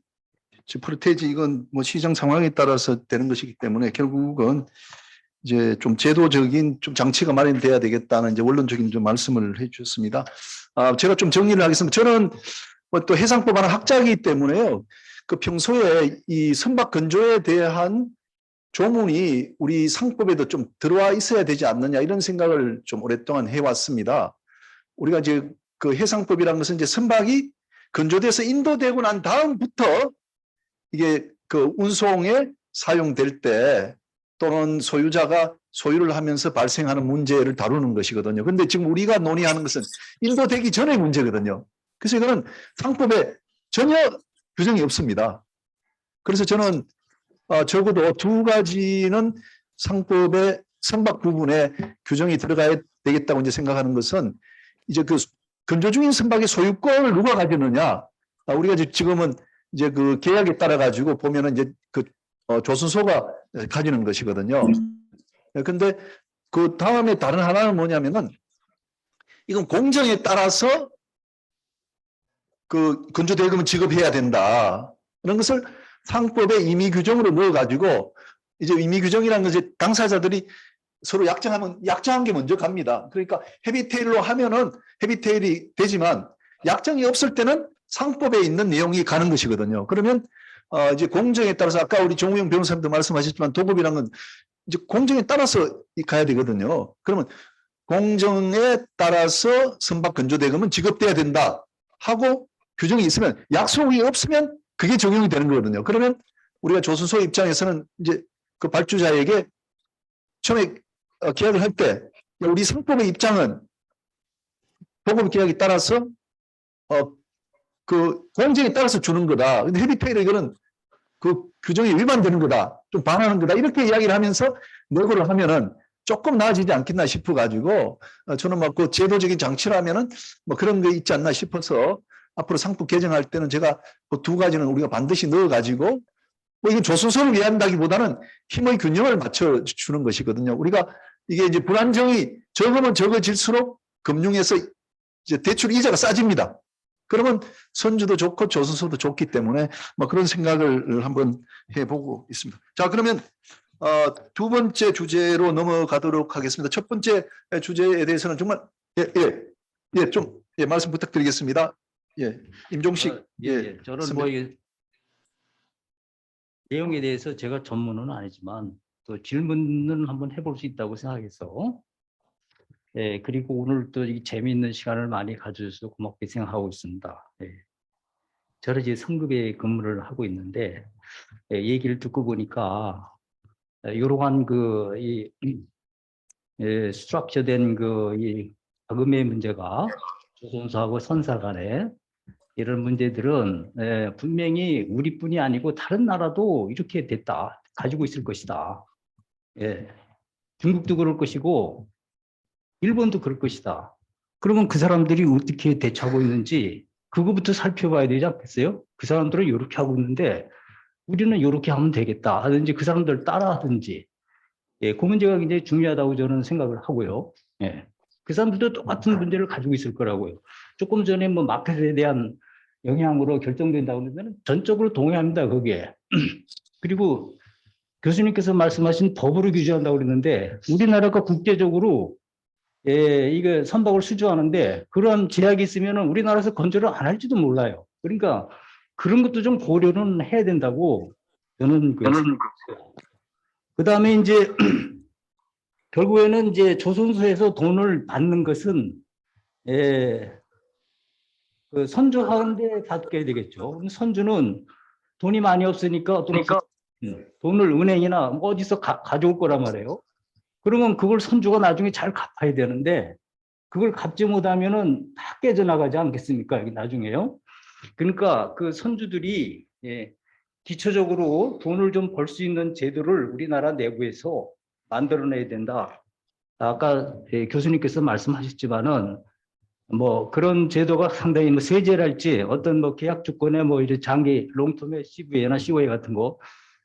프로테이지 이건 뭐 시장 상황에 따라서 되는 것이기 때문에 결국은 이제 좀 제도적인 좀 장치가 마련돼야 되겠다는 이제 원론적인 좀 말씀을 해주셨습니다. 제가 좀 정리를 하겠습니다. 저는 뭐 또 해상법 하나 학자이기 때문에요. 그 평소에 이 선박 건조에 대한 조문이 우리 상법에도 좀 들어와 있어야 되지 않느냐 이런 생각을 좀 오랫동안 해왔습니다. 우리가 이제 그 해상법이라는 것은 이제 선박이 건조돼서 인도되고 난 다음부터 이게 그 운송에 사용될 때 또는 소유자가 소유를 하면서 발생하는 문제를 다루는 것이거든요. 그런데 지금 우리가 논의하는 것은 인도되기 전의 문제거든요. 그래서 이거는 상법에 전혀 규정이 없습니다. 그래서 저는 적어도 두 가지는 상법의 선박 부분에 규정이 들어가야 되겠다고 이제 생각하는 것은 이제 그 건조 중인 선박의 소유권을 누가 가지느냐. 우리가 지금은 이제 그 계약에 따라 가지고 보면은 이제 그 조선소가 가지는 것이거든요. 근데 그 다음에 다른 하나는 뭐냐면은 이건 공정에 따라서 그 건조대금을 지급해야 된다. 그런 것을 상법에 임의 규정으로 넣어가지고 이제 임의 규정이라는 것이 당사자들이 서로 약정하면 약정한 게 먼저 갑니다. 그러니까 헤비테일로 하면은 헤비테일이 되지만 약정이 없을 때는 상법에 있는 내용이 가는 것이거든요. 그러면 이제 공정에 따라서 아까 우리 정우영 변호사님도 말씀하셨지만 도급이라는 건 이제 공정에 따라서 가야 되거든요. 그러면 공정에 따라서 선박 건조대금은 지급돼야 된다 하고 규정이 있으면 약속이 없으면 그게 적용이 되는 거거든요. 그러면 우리가 조선소 입장에서는 이제 그 발주자에게 처음에 계약을 할 때 우리 상법의 입장은 도급 계약에 따라서 그 공정에 따라서 주는 거다. 근데 헤비테일은 이거는 그 규정이 위반되는 거다. 좀 반하는 거다. 이렇게 이야기를 하면서 내고를 하면은 조금 나아지지 않겠나 싶어 가지고 저는 뭐 그 제도적인 장치라면은 뭐 그런 게 있지 않나 싶어서 앞으로 상법 개정할 때는 제가 그 두 가지는 우리가 반드시 넣어 가지고 뭐 이게 조선소를 위한다기보다는 힘의 균형을 맞춰 주는 것이거든요. 우리가 이게 이제 불안정이 적으면 적어질수록 금융에서 이제 대출 이자가 싸집니다. 그러면 선주도 좋고 조선소도 좋기 때문에 뭐 그런 생각을 한번 해보고 있습니다. 자, 그러면 두 번째 주제로 넘어가도록 하겠습니다. 첫 번째 주제에 대해서는 정말 좀 말씀 부탁드리겠습니다. 임종식 저는 선배. 뭐 이 내용에 대해서 제가 전문은 아니지만 또 질문은 한번 해볼 수 있다고 생각해서 그리고 오늘 또 이 재미있는 시간을 많이 가져주셔서 고맙게 생각하고 있습니다. 저는 이제 성급에 근무를 하고 있는데 얘기를 듣고 보니까 이러한 스트럭처된 이 자금의 문제가 조선소하고 선사 간에 이런 문제들은 분명히 우리뿐이 아니고 다른 나라도 이렇게 됐다, 가지고 있을 것이다. 중국도 그럴 것이고 일본도 그럴 것이다. 그러면 그 사람들이 어떻게 대처하고 있는지 그거부터 살펴봐야 되지 않겠어요? 그 사람들은 이렇게 하고 있는데 우리는 이렇게 하면 되겠다 하든지 그 사람들 따라 하든지 그 문제가 굉장히 중요하다고 저는 생각을 하고요. 그 사람들도 똑같은 문제를 가지고 있을 거라고요. 조금 전에 뭐 마켓에 대한 영향으로 결정된다고 하면 전적으로 동의합니다, 거기에. 그리고 교수님께서 말씀하신 법으로 규제한다고 그랬는데 우리나라가 국제적으로 이거 선박을 수주하는데 그런 제약이 있으면 우리나라에서 건조를 안 할지도 몰라요. 그러니까 그런 것도 좀 고려는 해야 된다고 저는 그 다음에 이제 결국에는 이제 조선소에서 돈을 받는 것은 그 선주하는데 받게 되겠죠. 그럼 선주는 돈이 많이 없으니까 돈을 은행이나 어디서 가져올 거란 말이에요. 그러면 그걸 선주가 나중에 잘 갚아야 되는데 그걸 갚지 못하면은 다 깨져나가지 않겠습니까? 나중에요. 그러니까 그 선주들이 기초적으로 돈을 좀 벌 수 있는 제도를 우리나라 내부에서 만들어내야 된다. 아까 교수님께서 말씀하셨지만은 뭐 그런 제도가 상당히 뭐 세제랄지 어떤 뭐 계약 조건에 뭐 이런 장기 롱텀의 CVA나 COA 같은 거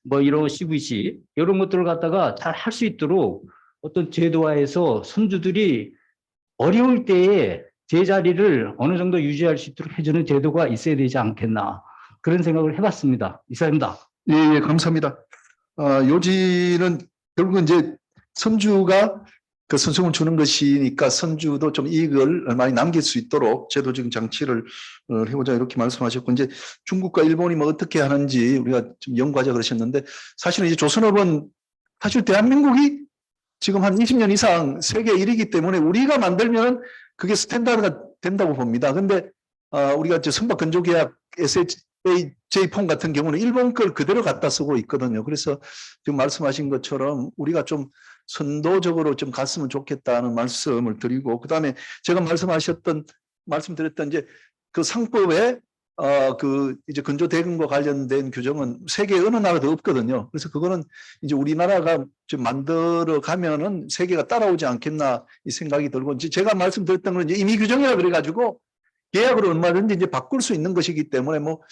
뭐 이런 CVC 이런 것들을 갖다가 잘 할 수 있도록 어떤 제도화해서 선주들이 어려울 때에 제자리를 어느 정도 유지할 수 있도록 해주는 제도가 있어야 되지 않겠나 그런 생각을 해봤습니다. 이사입니다. 예, 감사합니다. 요지는 결국은 이제 선주가 그 선수금을 주는 것이니까 선주도 좀 이익을 많이 남길 수 있도록 제도적인 장치를 해보자 이렇게 말씀하셨고 이제 중국과 일본이 뭐 어떻게 하는지 우리가 좀 연구하자 그러셨는데 사실은 이제 조선업은 사실 대한민국이 지금 한 20년 이상 세계 1위이기 때문에 우리가 만들면 그게 스탠다드가 된다고 봅니다. 근데 우리가 이제 선박 건조 계약 SHJ-폼 같은 경우는 일본 걸 그대로 갖다 쓰고 있거든요. 그래서 지금 말씀하신 것처럼 우리가 좀 선도적으로 좀 갔으면 좋겠다는 말씀을 드리고 그다음에 제가 말씀드렸던 이제 그 상법에 이제 근조 대금과 관련된 규정은 세계 어느 나라도 없거든요. 그래서 그거는 이제 우리나라가 좀 만들어 가면은 세계가 따라오지 않겠나 이 생각이 들고, 이제 제가 말씀드렸던 건 이제 임의 규정이라 그래가지고 계약으로 얼마든지 이제 바꿀 수 있는 것이기 때문에 뭐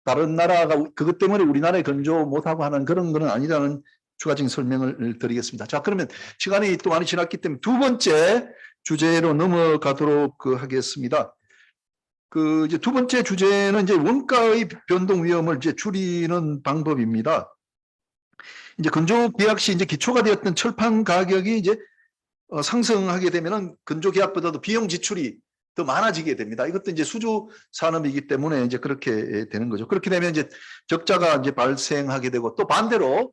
다른 나라가 그것 때문에 우리나라에 근조 못하고 하는 그런 거는 아니라는 추가적인 설명을 드리겠습니다. 자, 그러면 시간이 또 많이 지났기 때문에 두 번째 주제로 넘어가도록 하겠습니다. 이제 두 번째 주제는 이제 원가의 변동 위험을 이제 줄이는 방법입니다. 이제 근조 계약 시 이제 기초가 되었던 철판 가격이 이제 상승하게 되면은 근조 계약보다도 비용 지출이 더 많아지게 됩니다. 이것도 이제 수주 산업이기 때문에 이제 그렇게 되는 거죠. 그렇게 되면 이제 적자가 이제 발생하게 되고, 또 반대로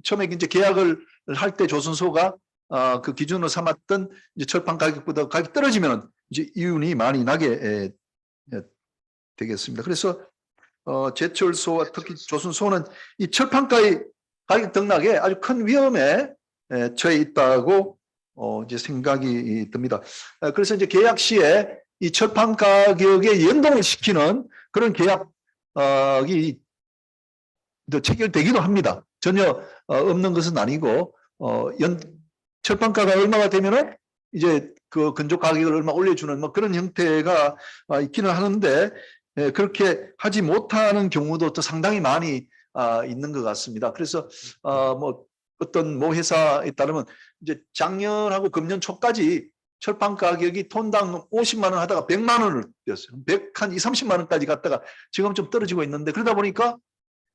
처음에 이제 계약을 할 때 조선소가 그 기준으로 삼았던 이제 철판 가격보다 가격이 떨어지면 이제 이윤이 많이 나게 되겠습니다. 그래서 제철소와 특히 조선소는 이 철판가의 가격 등락에 아주 큰 위험에 처해 있다고 이제 생각이 듭니다. 그래서 이제 계약 시에 이 철판 가격에 연동을 시키는 그런 계약이 체결되기도 합니다. 전혀 없는 것은 아니고 철판가가 얼마가 되면은 이제 그 근조 가격을 얼마 올려주는 뭐 그런 형태가 있기는 하는데, 그렇게 하지 못하는 경우도 또 상당히 많이 있는 것 같습니다. 그래서 뭐 어떤 모 회사에 따르면 이제 작년하고 금년 초까지 철판 가격이 톤당 50만 원 하다가 100만 원을 뛰었어요. 한 2, 30만 원까지 갔다가 지금 좀 떨어지고 있는데, 그러다 보니까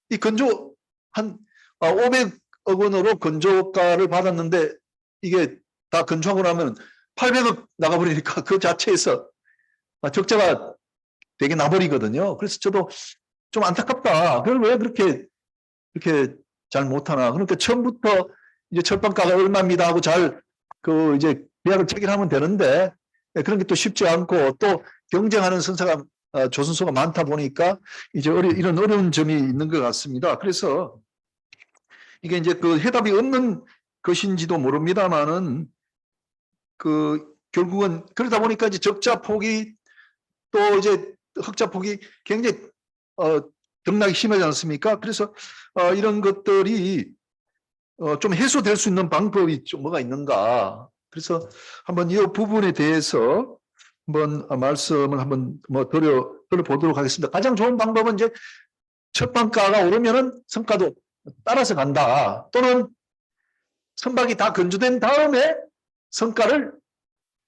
이 근조 한 500억 원으로 근조가를 받았는데 이게 다 근조하고 나면 800억 나가버리니까 그 자체에서 적자가 되게 나버리거든요. 그래서 저도 좀 안타깝다. 그걸 왜 그렇게 잘 못하나. 그러니까 처음부터 이제 철판가가 얼마입니다 하고 잘 이제 계약을 체결하면 되는데, 그런 게 또 쉽지 않고, 또 경쟁하는 선사가 조선소가 많다 보니까 이제 이런 어려운 점이 있는 것 같습니다. 그래서 이게 이제 그 해답이 없는 것인지도 모릅니다만은 결국은 그러다 보니까 이제 적자 폭이 또 이제 흑자 폭이 굉장히 등락이 심하지 않습니까? 그래서 이런 것들이 좀 해소될 수 있는 방법이 좀 뭐가 있는가? 그래서 한번 이 부분에 대해서 한번 말씀을 한번 들어보도록 하겠습니다. 가장 좋은 방법은 이제 철판가가 오르면은 성가도 따라서 간다. 또는 선박이 다 건조된 다음에 성가를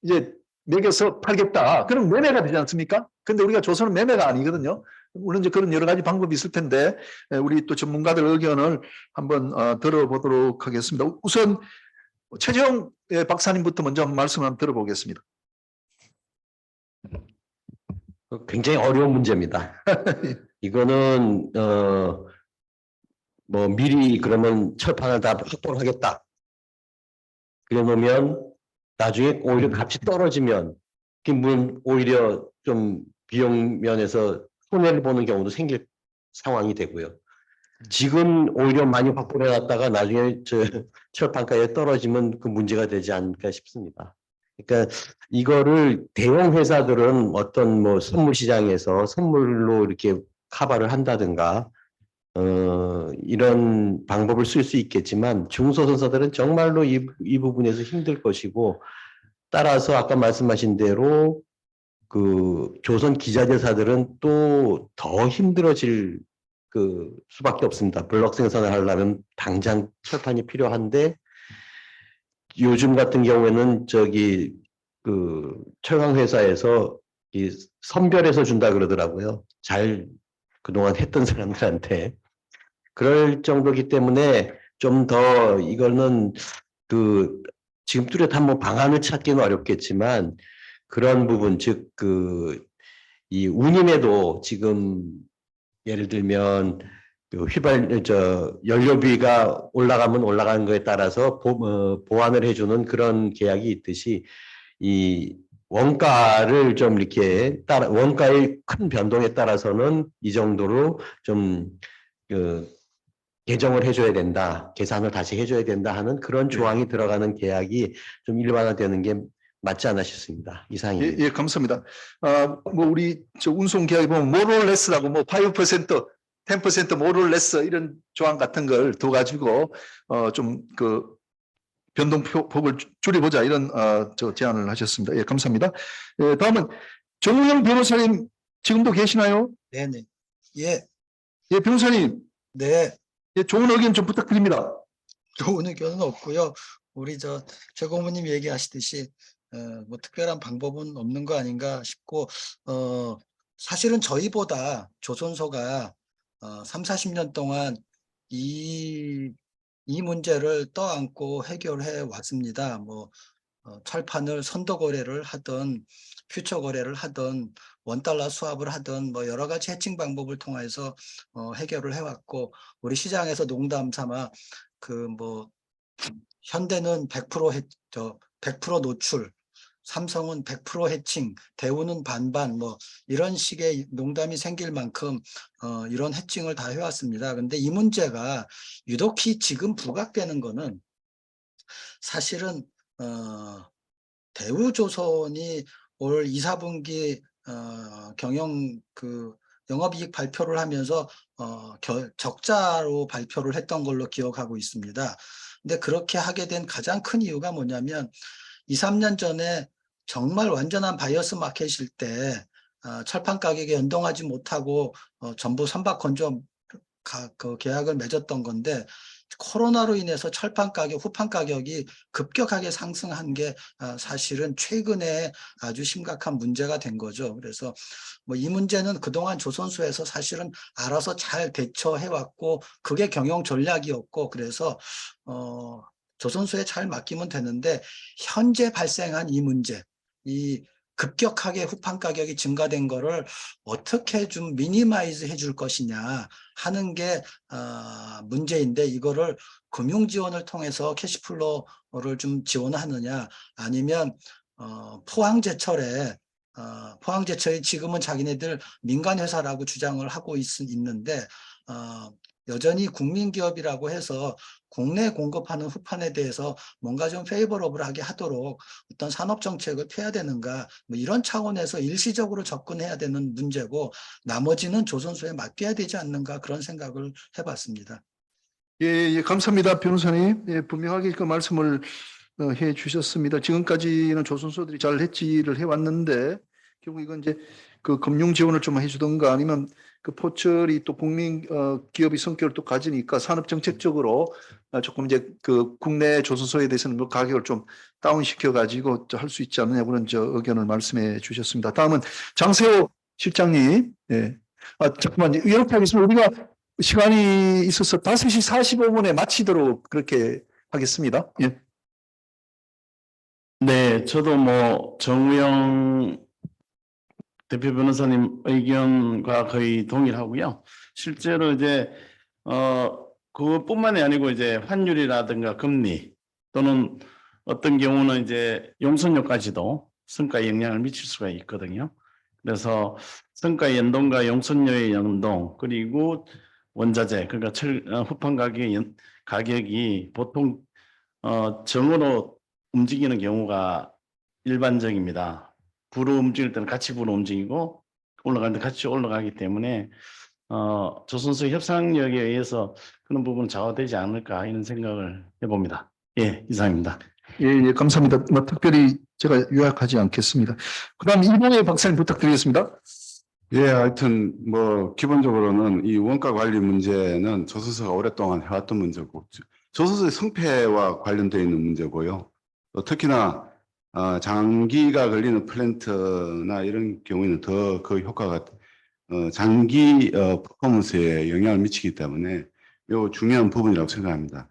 이제 매겨서 팔겠다. 그럼 매매가 되지 않습니까? 근데 우리가 조선은 매매가 아니거든요. 물론 이제 그런 여러 가지 방법이 있을 텐데, 우리 또 전문가들 의견을 한번 들어보도록 하겠습니다. 우선 최재형 박사님부터 먼저 한번 말씀 한번 들어보겠습니다. 굉장히 어려운 문제입니다. 이거는 뭐 미리 그러면 철판을 다 확보를 하겠다. 그래 놓으면 나중에 오히려 값이 떨어지면 물론 오히려 좀 비용 면에서 손해를 보는 경우도 생길 상황이 되고요. 지금 오히려 많이 확보를 해놨다가 나중에 철판가에 떨어지면 그 문제가 되지 않을까 싶습니다. 그러니까 이거를 대형 회사들은 어떤 뭐 선물 시장에서 선물로 이렇게 커버를 한다든가 이런 방법을 쓸 수 있겠지만, 중소선사들은 정말로 이 부분에서 힘들 것이고, 따라서 아까 말씀하신 대로 그 조선 기자재사들은 또 더 힘들어질 수밖에 없습니다. 블럭 생산을 하려면 당장 철판이 필요한데, 요즘 같은 경우에는 철강 회사에서 이 선별해서 준다 그러더라고요. 잘 그동안 했던 사람들한테. 그럴 정도이기 때문에 좀 더 이거는 지금 뚜렷한 뭐 방안을 찾기는 어렵겠지만, 그런 부분, 즉 이 운임에도 지금 예를 들면 연료비가 올라가면 올라가는 거에 따라서 보완을 해주는 그런 계약이 있듯이, 이 원가를 좀 이렇게 원가의 큰 변동에 따라서는 이 정도로 좀 개정을 해줘야 된다, 계산을 다시 해줘야 된다 하는 그런 조항이 들어가는 계약이 좀 일반화되는 게 맞지 않나 싶습니다. 이상입니다. 예, 예, 감사합니다. 뭐 우리 저 운송 계약에 보면 모럴레스라고 뭐 5%, 10% 모럴레스 이런 조항 같은 걸 둬 가지고 좀 그 변동폭을 줄여보자 이런 저 제안을 하셨습니다. 예, 감사합니다. 예, 다음은 정우영 변호사님 지금도 계시나요? 네네. 예, 예, 변호사님, 네. 예, 좋은 의견 좀 부탁드립니다. 좋은 의견은 없고요. 우리 최 고모님 얘기하시듯이 뭐 특별한 방법은 없는 거 아닌가 싶고 사실은 저희보다 조선소가 3, 40년 동안 이 문제를 떠안고 해결해 왔습니다. 뭐 철판을 선도 거래를 하든 퓨처 거래를 하든 원달러 수합을 하든 뭐 여러 가지 해칭 방법을 통해서 해결을 해왔고, 우리 시장에서 농담 삼아 뭐 현대는 100% 노출, 삼성은 100% 해칭, 대우는 반반, 뭐 이런 식의 농담이 생길 만큼 이런 해칭을 다 해왔습니다. 근데 이 문제가 유독히 지금 부각되는 거는 사실은 대우조선이 올 2, 4분기 영업이익 발표를 하면서 적자로 발표를 했던 걸로 기억하고 있습니다. 근데 그렇게 하게 된 가장 큰 이유가 뭐냐면 2, 3년 전에 정말 완전한 바이어스 마켓일 때 철판 가격에 연동하지 못하고 전부 선박 건조 계약을 맺었던 건데, 코로나로 인해서 철판 가격, 후판 가격이 급격하게 상승한 게 사실은 최근에 아주 심각한 문제가 된 거죠. 그래서 뭐 이 문제는 그동안 조선소에서 사실은 알아서 잘 대처해왔고 그게 경영 전략이었고, 그래서 조선소에 잘 맡기면 되는데, 현재 발생한 이 문제, 이 급격하게 후판 가격이 증가된 거를 어떻게 좀 미니마이즈 해줄 것이냐 하는 게 문제인데, 이거를 금융 지원을 통해서 캐시플로우를 좀 지원하느냐, 아니면 포항제철이 지금은 자기네들 민간회사라고 주장을 하고 있는데 여전히 국민기업이라고 해서 국내 공급하는 후판에 대해서 뭔가 좀 페이버러블하게 하도록 어떤 산업정책을 펴야 되는가, 뭐 이런 차원에서 일시적으로 접근해야 되는 문제고, 나머지는 조선소에 맡겨야 되지 않는가, 그런 생각을 해봤습니다. 예, 감사합니다, 변호사님. 예, 분명하게 그 말씀을 해 주셨습니다. 지금까지는 조선소들이 잘 해지를 해왔는데, 결국 이건 이제 그 금융 지원을 좀 해주던가, 아니면 그 포철이 또 국민 기업의 성격을 또 가지니까 산업 정책적으로 조금 이제 그 국내 조선소에 대해서는 뭐 가격을 좀 다운시켜 가지고 할 수 있지 않느냐, 그런 의견을 말씀해 주셨습니다. 다음은 장세호 실장님. 예. 잠깐만, 이렇게 하겠습니다. 우리가 시간이 있어서 5시 45분에 마치도록 그렇게 하겠습니다. 예. 네, 저도 뭐 정우영 대표 변호사님 의견과 거의 동일하고요. 실제로 이제 그것뿐만이 아니고 이제 환율이라든가 금리 또는 어떤 경우는 이제 용선료까지도 성과에 영향을 미칠 수가 있거든요. 그래서 성과 연동과 용선료의 연동, 그리고 원자재, 그러니까 후판 가격이 보통 정으로 움직이는 경우가 일반적입니다. 부로 움직일 때는 같이 부로 움직이고 올라갈 때 같이 올라가기 때문에 조선소 협상력에 의해서 그런 부분은 좌우되지 않을까, 이런 생각을 해봅니다. 예, 이상입니다. 예, 감사합니다. 뭐 특별히 제가 요약하지 않겠습니다. 그다음 이봉혜 박사님 부탁드리겠습니다. 예, 하여튼 뭐 기본적으로는 이 원가 관리 문제는 조선소가 오랫동안 해왔던 문제고, 조선소의 성패와 관련되어 있는 문제고요. 또 특히나 장기가 걸리는 플랜트나 이런 경우에는 더 그 효과가 장기 퍼포먼스에 영향을 미치기 때문에 매우 중요한 부분이라고 생각합니다.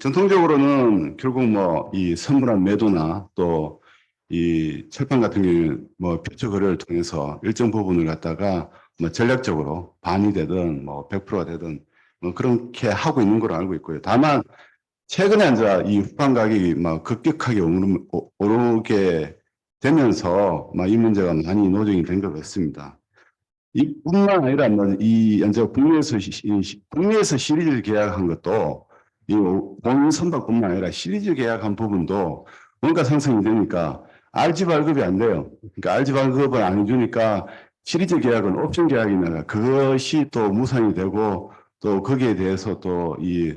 전통적으로는 결국 뭐 이 선분할 매도나 또 이 철판 같은 경우는 뭐 퓨처 거래를 통해서 일정 부분을 갖다가 뭐 전략적으로 반이 되든 뭐 100%가 되든 뭐 그렇게 하고 있는 걸로 알고 있고요. 다만 최근에 이제 이 후판 가격이 막 급격하게 오르게 되면서 막 이 문제가 많이 노정이 된 것 같습니다. 이뿐만 아니라 이 이제 국내에서 시리즈 계약한 것도 이 공인 선박뿐만 아니라 시리즈 계약한 부분도 원가 상승이 되니까 RG 발급이 안 돼요. 그러니까 RG 발급을 안 해주니까 시리즈 계약은 옵션 계약이나 그것이 또 무산이 되고 또 거기에 대해서 또 이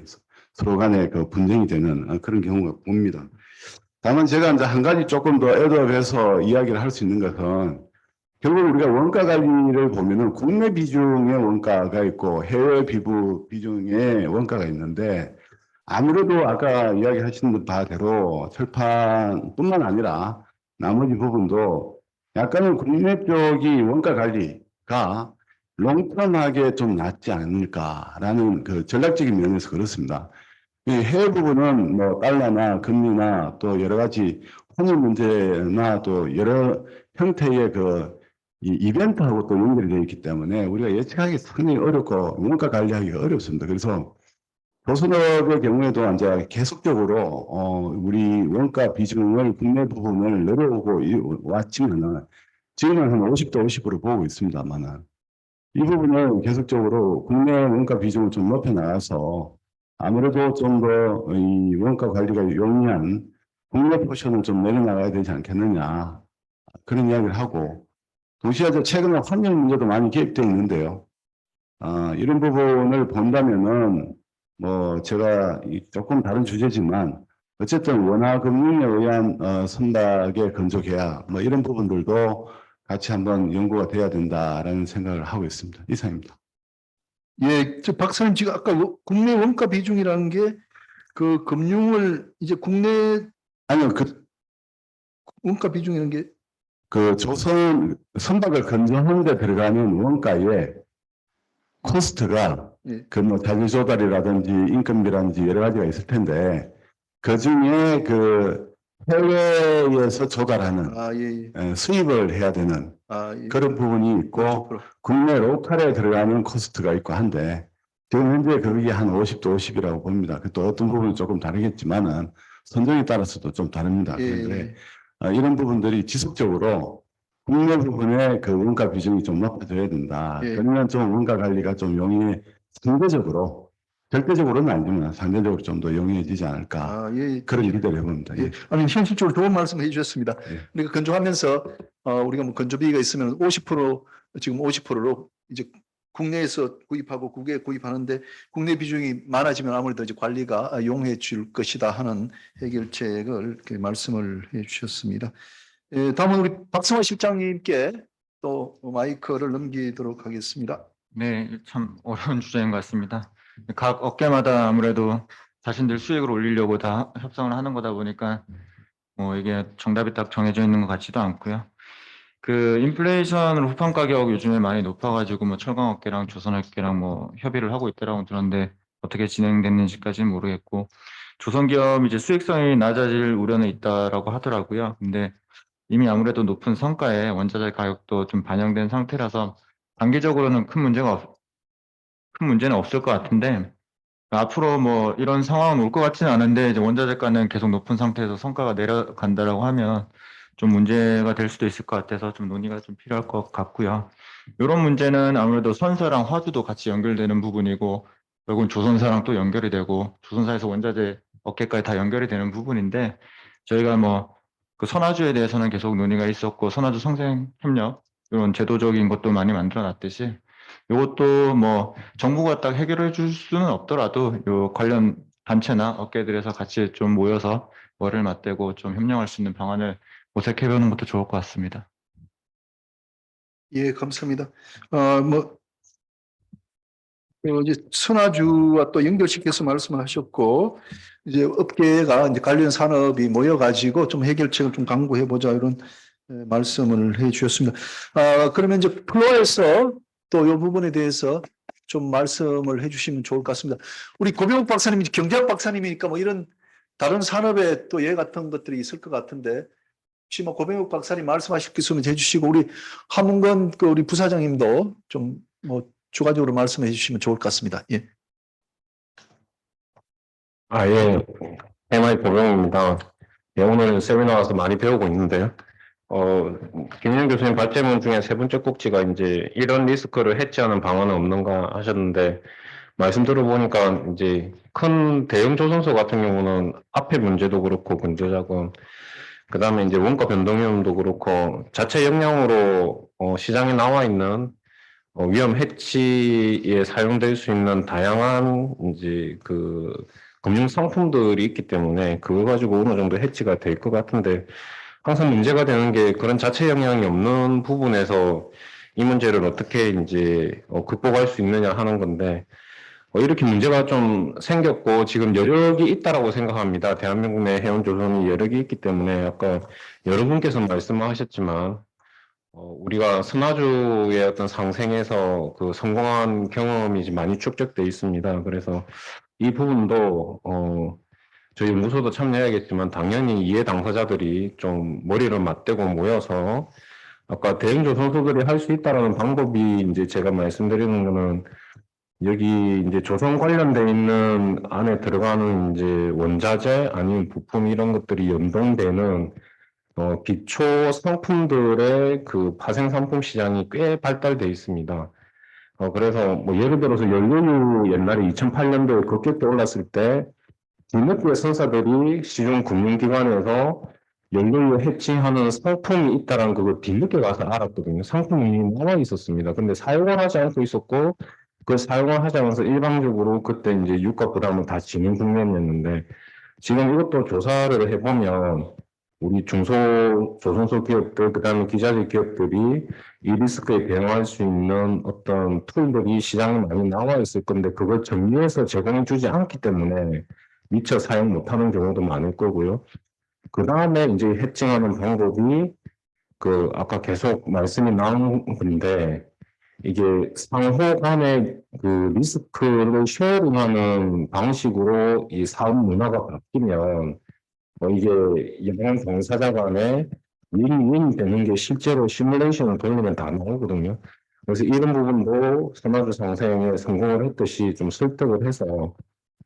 서로 간에 그 분쟁이 되는 그런 경우가 봅니다. 다만 제가 이제 한 가지 조금 더 애도해서 이야기를 할 수 있는 것은 결국 우리가 원가 관리를 보면은 국내 비중의 원가가 있고 해외 비중의 원가가 있는데 아무래도 아까 이야기하신 바대로 철판뿐만 아니라 나머지 부분도 약간은 국내 쪽이 원가 관리가 롱텀하게 좀 낫지 않을까라는 그 전략적인 면에서 그렇습니다. 이 해외 부분은 뭐 달러나 금리나 또 여러 가지 환율 문제나 또 여러 형태의 이 이벤트하고 또 연결이 되어 있기 때문에 우리가 예측하기 상당히 어렵고 원가 관리하기가 어렵습니다. 그래서 조선업의 경우에도 이제 계속적으로 우리 원가 비중을 국내 부분을 내려오고 왔지만은 지금은 한 50대 50% 보고 있습니다만은 이 부분을 계속적으로 국내 원가 비중을 좀 높여 나가서 아무래도 좀 더 이 원가 관리가 용이한 국내 포션을 좀 내려나가야 되지 않겠느냐 그런 이야기를 하고 동시에 최근에 환율 문제도 많이 개입되어 있는데요. 이런 부분을 본다면은 뭐 제가 조금 다른 주제지만 어쨌든 원화 금융에 의한 선박의 건조 계약 뭐 이런 부분들도 같이 한번 연구가 돼야 된다라는 생각을 하고 있습니다. 이상입니다. 예, 저 박사님 지금 아까 국내 원가 비중이라는 게 그 금융을 이제 국내 아니요, 그 원가 비중이라는 게 조선 선박을 건조하는 데 들어가는 원가에 코스트가 예. 그 뭐 자재 조달이라든지 인건비라든지 여러 가지가 있을 텐데 그 중에 그 해외에서 조달하는 예. 수입을 해야 되는 예. 그런 부분이 있고 50%. 국내 로컬에 들어가는 코스트가 있고 한데 지금 현재 그게 한 50대 50이라고 봅니다. 또 어떤 부분은 조금 다르겠지만은 선정에 따라서도 좀 다릅니다. 그런데 이런 부분들이 지속적으로 국내 부분의 그 원가 비중이 좀 높아져야 된다. 예. 그러면 좀 원가 관리가 좀 상대적으로 절대적으로는 아니지만 상대적으로 좀 더 용이해지지 않을까 예. 그런 기대를 해봅니다. 예. 예. 아니 현실적으로 좋은 말씀 해주셨습니다. 예. 그러니까 건조하면서 우리가 뭐 건조비가 있으면 50% 지금 50%로 이제 국내에서 구입하고 국외에 구입하는데 국내 비중이 많아지면 아무래도 이제 관리가 용해질 것이다 하는 해결책을 이렇게 말씀을 해주셨습니다. 예, 다음은 우리 박성화 실장님께 또 마이크를 넘기도록 하겠습니다. 네, 참 어려운 주제인 것 같습니다. 각 업계마다 아무래도 자신들 수익을 올리려고 다 협상을 하는 거다 보니까 뭐 이게 정답이 딱 정해져 있는 것 같지도 않고요. 그 인플레이션으로 후판 가격 요즘에 많이 높아가지고 뭐 철강업계랑 조선업계랑 뭐 협의를 하고 있다라고 들었는데 어떻게 진행됐는지까지는 모르겠고 조선기업 이제 수익성이 낮아질 우려는 있다라고 하더라고요. 근데 이미 아무래도 높은 성과에 원자재 가격도 좀 반영된 상태라서 단기적으로는 큰 문제는 없을 것 같은데 앞으로 뭐 이런 상황은 올 것 같지는 않은데 이제 원자재가는 계속 높은 상태에서 성과가 내려간다라고 하면 좀 문제가 될 수도 있을 것 같아서 좀 논의가 좀 필요할 것 같고요. 이런 문제는 아무래도 선사랑 화주도 같이 연결되는 부분이고 결국은 조선사랑 또 연결이 되고 조선사에서 원자재 업계까지 다 연결이 되는 부분인데 저희가 뭐 그 선화주에 대해서는 계속 논의가 있었고 선화주 상생 협력 이런 제도적인 것도 많이 만들어 놨듯이 이것도 뭐 정부가 딱 해결해 줄 수는 없더라도 요 관련 단체나 업계들에서 같이 좀 모여서 머리를 맞대고 좀 협력할 수 있는 방안을 모색해 보는 것도 좋을 것 같습니다. 예, 감사합니다. 이제 선화주와 또 연결시켜서 말씀을 하셨고, 이제 업계가 이제 관련 산업이 모여가지고 좀 해결책을 좀 강구해보자 이런 말씀을 해 주셨습니다. 그러면 이제 플로어에서 또 이 부분에 대해서 좀 말씀을 해 주시면 좋을 것 같습니다. 우리 고병욱 박사님이 경제학 박사님이니까 뭐 이런 다른 산업에 또 예 같은 것들이 있을 것 같은데, 혹시 뭐 고병욱 박사님 말씀하실 게 있으면 해주시고, 우리 함은건 우리 부사장님도 좀 뭐 추가적으로 말씀해 주시면 좋을 것 같습니다. 예. 예. MI 고병입니다. 예, 오늘 세미나 와서 많이 배우고 있는데요. 김윤 교수님 발제문 중에 세 번째 꼭지가 이제 이런 리스크를 해치하는 방안은 없는가 하셨는데, 말씀 들어보니까 이제 큰 대형 조선소 같은 경우는 앞에 문제도 그렇고 근저자금, 그다음에 이제 원가 변동 위험도 그렇고 자체 역량으로 시장에 나와 있는 위험 해치에 사용될 수 있는 다양한 이제 그 금융 상품들이 있기 때문에 그거 가지고 어느 정도 해치가 될 것 같은데, 항상 문제가 되는 게 그런 자체 역량이 없는 부분에서 이 문제를 어떻게 이제 극복할 수 있느냐 하는 건데, 이렇게 문제가 좀 생겼고 지금 여력이 있다라고 생각합니다. 대한민국 내 해운 조선이 여력이 있기 때문에 아까 여러분께서 말씀하셨지만 우리가 선화주의 어떤 상생에서 그 성공한 경험이 이제 많이 축적돼 있습니다. 그래서 이 부분도 저희 연구소도 참여해야겠지만 당연히 이해 당사자들이 좀 머리를 맞대고 모여서 아까 대형 조선소들이 할 수 있다라는 방법이 이제 제가 말씀드리는 거는 여기 이제 조선 관련돼 있는 안에 들어가는 이제 원자재 아니면 부품 이런 것들이 연동되는 기초 상품들의 그 파생 상품 시장이 꽤 발달돼 있습니다. 그래서 뭐 예를 들어서 연료유 옛날에 2008년도에 급격히 올랐을 때 뒤늦게 선사들이 시중 금융기관에서 연료유 해칭하는 상품이 있다는 그걸 뒤늦게 가서 알았거든요. 상품이 나와 있었습니다. 근데 사용을 하지 않고 있었고 그걸 사용을 하지 않아서 일방적으로 그때 이제 유가 부담을 다 지는 국면이었는데, 지금 이것도 조사를 해보면 우리 조선소 기업들, 그다음에 기자재 기업들이 이 리스크에 대응할 수 있는 어떤 툴들이 시장에 많이 나와 있을 건데 그걸 정리해서 제공해 주지 않기 때문에 미처 사용 못하는 경우도 많을 거고요. 그 다음에 이제 해칭하는 방법이 그 아까 계속 말씀이 나온 건데, 이게 상호 간의 그 리스크를 쉐어링하는 방식으로 이 사업 문화가 바뀌면 이게 여러 당사자 간에 윈윈 되는 게 실제로 시뮬레이션을 돌리면 다 나오거든요. 그래서 이런 부분도 선화주 상생에 성공을 했듯이 좀 설득을 해서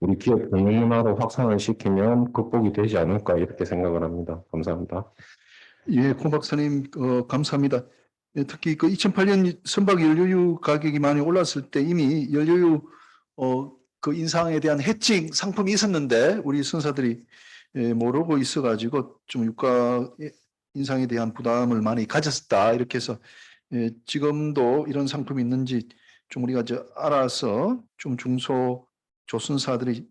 우리 기업 경영 문화로 확산을 시키면 극복이 되지 않을까 이렇게 생각을 합니다. 감사합니다. 예, 고 박사님, 감사합니다. 예, 특히 그 2008년 선박 연료유 가격이 많이 올랐을 때 이미 연료유 그 인상에 대한 해칭 상품이 있었는데 우리 선사들이 모르고 있어가지고 좀 유가 인상에 대한 부담을 많이 가졌다, 이렇게 해서 지금도 이런 상품이 있는지 좀 우리가 알아서 좀 중소 조선사들이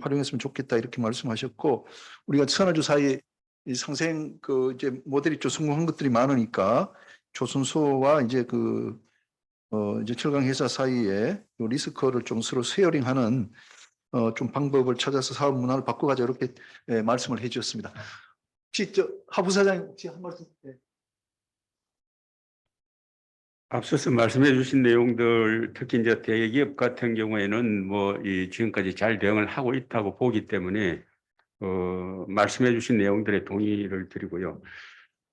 활용했으면 좋겠다, 이렇게 말씀하셨고, 우리가 선화주 사이에 이 상생 그 이제 모델이 좀 성공한 것들이 많으니까 조선소와 이제 그 이제 철강 회사 사이에 요 리스크를 좀 서로 쉐어링하는 좀 방법을 찾아서 사업 문화를 바꿔가자, 이렇게 말씀을 해주셨습니다. 혹시 하 부사장 혹시 한 말씀? 앞서서 말씀해 주신 내용들, 특히 이제 대기업 같은 경우에는 뭐 이 지금까지 잘 대응을 하고 있다고 보기 때문에 말씀해 주신 내용들에 동의를 드리고요.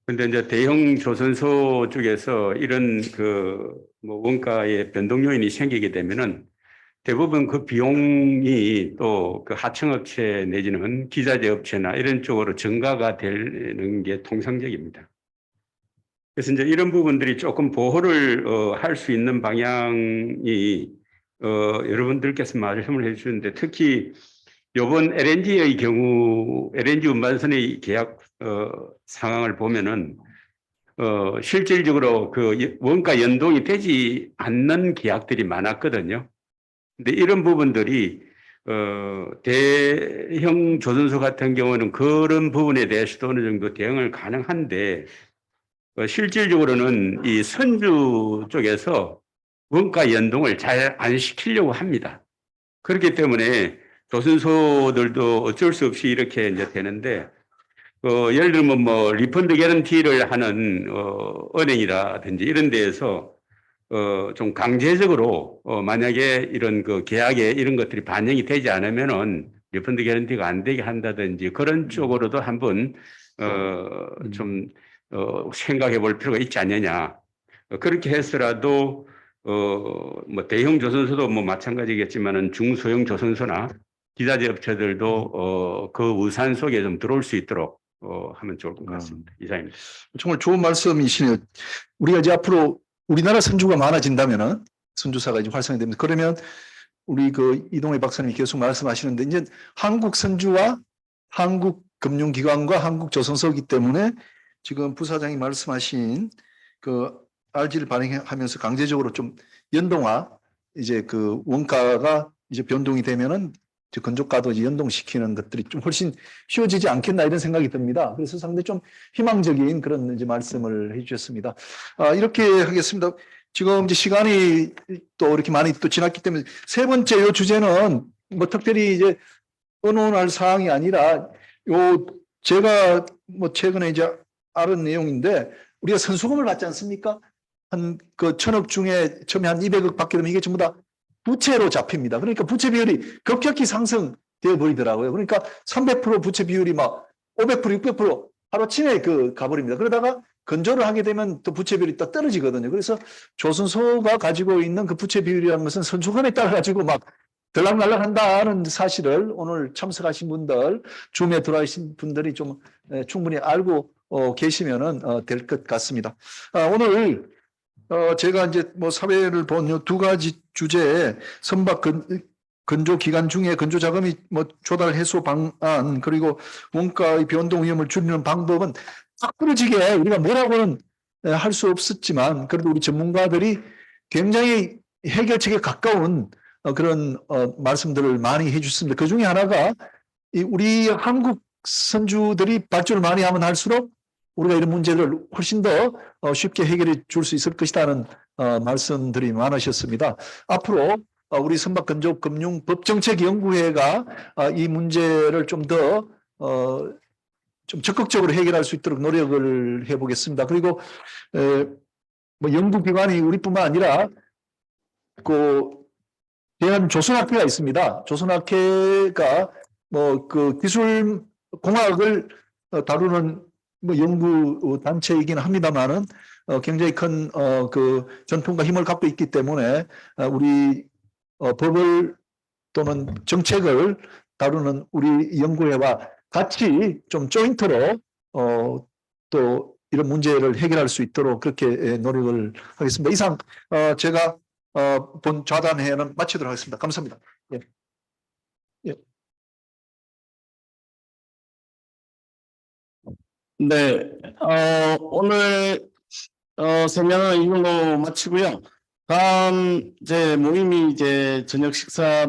근데 이제 대형 조선소 쪽에서 이런 뭐 원가의 변동 요인이 생기게 되면은 대부분 그 비용이 또 그 하청업체 내지는 기자재 업체나 이런 쪽으로 증가가 되는 게 통상적입니다. 그래서 이제 이런 부분들이 조금 보호를 할 수 있는 방향이 여러분들께서 말씀을 해주셨는데, 특히 이번 LNG의 경우 LNG 운반선의 계약 상황을 보면은 실질적으로 그 원가 연동이 되지 않는 계약들이 많았거든요. 근데 이런 부분들이 대형 조선소 같은 경우는 그런 부분에 대해서도 어느 정도 대응을 가능한데, 실질적으로는 이 선주 쪽에서 원가 연동을 잘 안 시키려고 합니다. 그렇기 때문에 조선소들도 어쩔 수 없이 이렇게 이제 되는데, 예를 들면 뭐 리펀드 개런티를 하는 은행이라든지 이런 데에서 좀 강제적으로 만약에 이런 그 계약에 이런 것들이 반영이 되지 않으면은 리펀드 개런티가 안 되게 한다든지 그런 쪽으로도 한번 좀 생각해 볼 필요가 있지 않느냐. 그렇게 해서라도 뭐 대형 조선소도 뭐 마찬가지겠지만은 중소형 조선소나 기자재 업체들도 그 우산 속에 좀 들어올 수 있도록 하면 좋을 것 같습니다. 이상입니다. 정말 좋은 말씀이시네요. 우리가 이제 앞으로 우리나라 선주가 많아진다면은 선주사가 이제 활성화됩니다. 그러면 우리 그 이동희 박사님이 계속 말씀하시는데 이제 한국 선주와 한국 금융기관과 한국 조선소이기 때문에 지금 부사장이 말씀하신 그 RG를 발행하면서 강제적으로 좀 연동화 이제 그 원가가 이제 변동이 되면은 이제 건조가도 이제 연동시키는 것들이 좀 훨씬 쉬워지지 않겠나 이런 생각이 듭니다. 그래서 상당히 좀 희망적인 그런 이제 말씀을 해주셨습니다. 이렇게 하겠습니다. 지금 이제 시간이 또 이렇게 많이 또 지났기 때문에 세 번째 요 주제는 뭐 특별히 이제 언론할 사항이 아니라 요 제가 뭐 최근에 이제 알은 내용인데 우리가 선수금을 받지 않습니까? 한 그 1,000억 중에 처음에 한 200억 받게 되면 이게 전부 다 부채로 잡힙니다. 그러니까 부채 비율이 급격히 상승되어 버리더라고요. 그러니까 300% 부채 비율이 막 500%, 600% 하루아침에 그 가버립니다. 그러다가 건조를 하게 되면 또 부채 비율이 또 떨어지거든요. 그래서 조선소가 가지고 있는 그 부채 비율이라는 것은 선수금에 따라 가지고 막 들락날락한다는 사실을 오늘 참석하신 분들, 줌에 들어오신 분들이 좀 충분히 알고 계시면은 될 것 같습니다. 오늘 제가 이제 뭐 사회를 본 요 두 가지 주제에 선박 건조 기간 중에 건조 자금이 뭐 조달 해소 방안 그리고 원가의 변동 위험을 줄이는 방법은 딱 부러지게 우리가 뭐라고는 할 수 없었지만 그래도 우리 전문가들이 굉장히 해결책에 가까운 그런 말씀들을 많이 해주셨습니다. 그 중에 하나가 우리 한국 선주들이 발주를 많이 하면 할수록 우리가 이런 문제를 훨씬 더 쉽게 해결해 줄 수 있을 것이라는 말씀들이 많으셨습니다. 앞으로 우리 선박건조금융법정책연구회가 이 문제를 좀 더 좀 적극적으로 해결할 수 있도록 노력을 해보겠습니다. 그리고 뭐 연구기관이 우리뿐만 아니라 그 대한조선학회가 있습니다. 조선학회가 뭐 그 기술공학을 다루는 뭐 연구 단체이긴 합니다만은 굉장히 큰 그 전통과 힘을 갖고 있기 때문에 우리 법을 또는 정책을 다루는 우리 연구회와 같이 좀 조인트로 또 이런 문제를 해결할 수 있도록 그렇게 노력을 하겠습니다. 이상 제가 본 좌단회는 마치도록 하겠습니다. 감사합니다. 예. 예. 네, 오늘 세명은 이걸로 마치고요. 다음 이제 모임이 이제 저녁 식사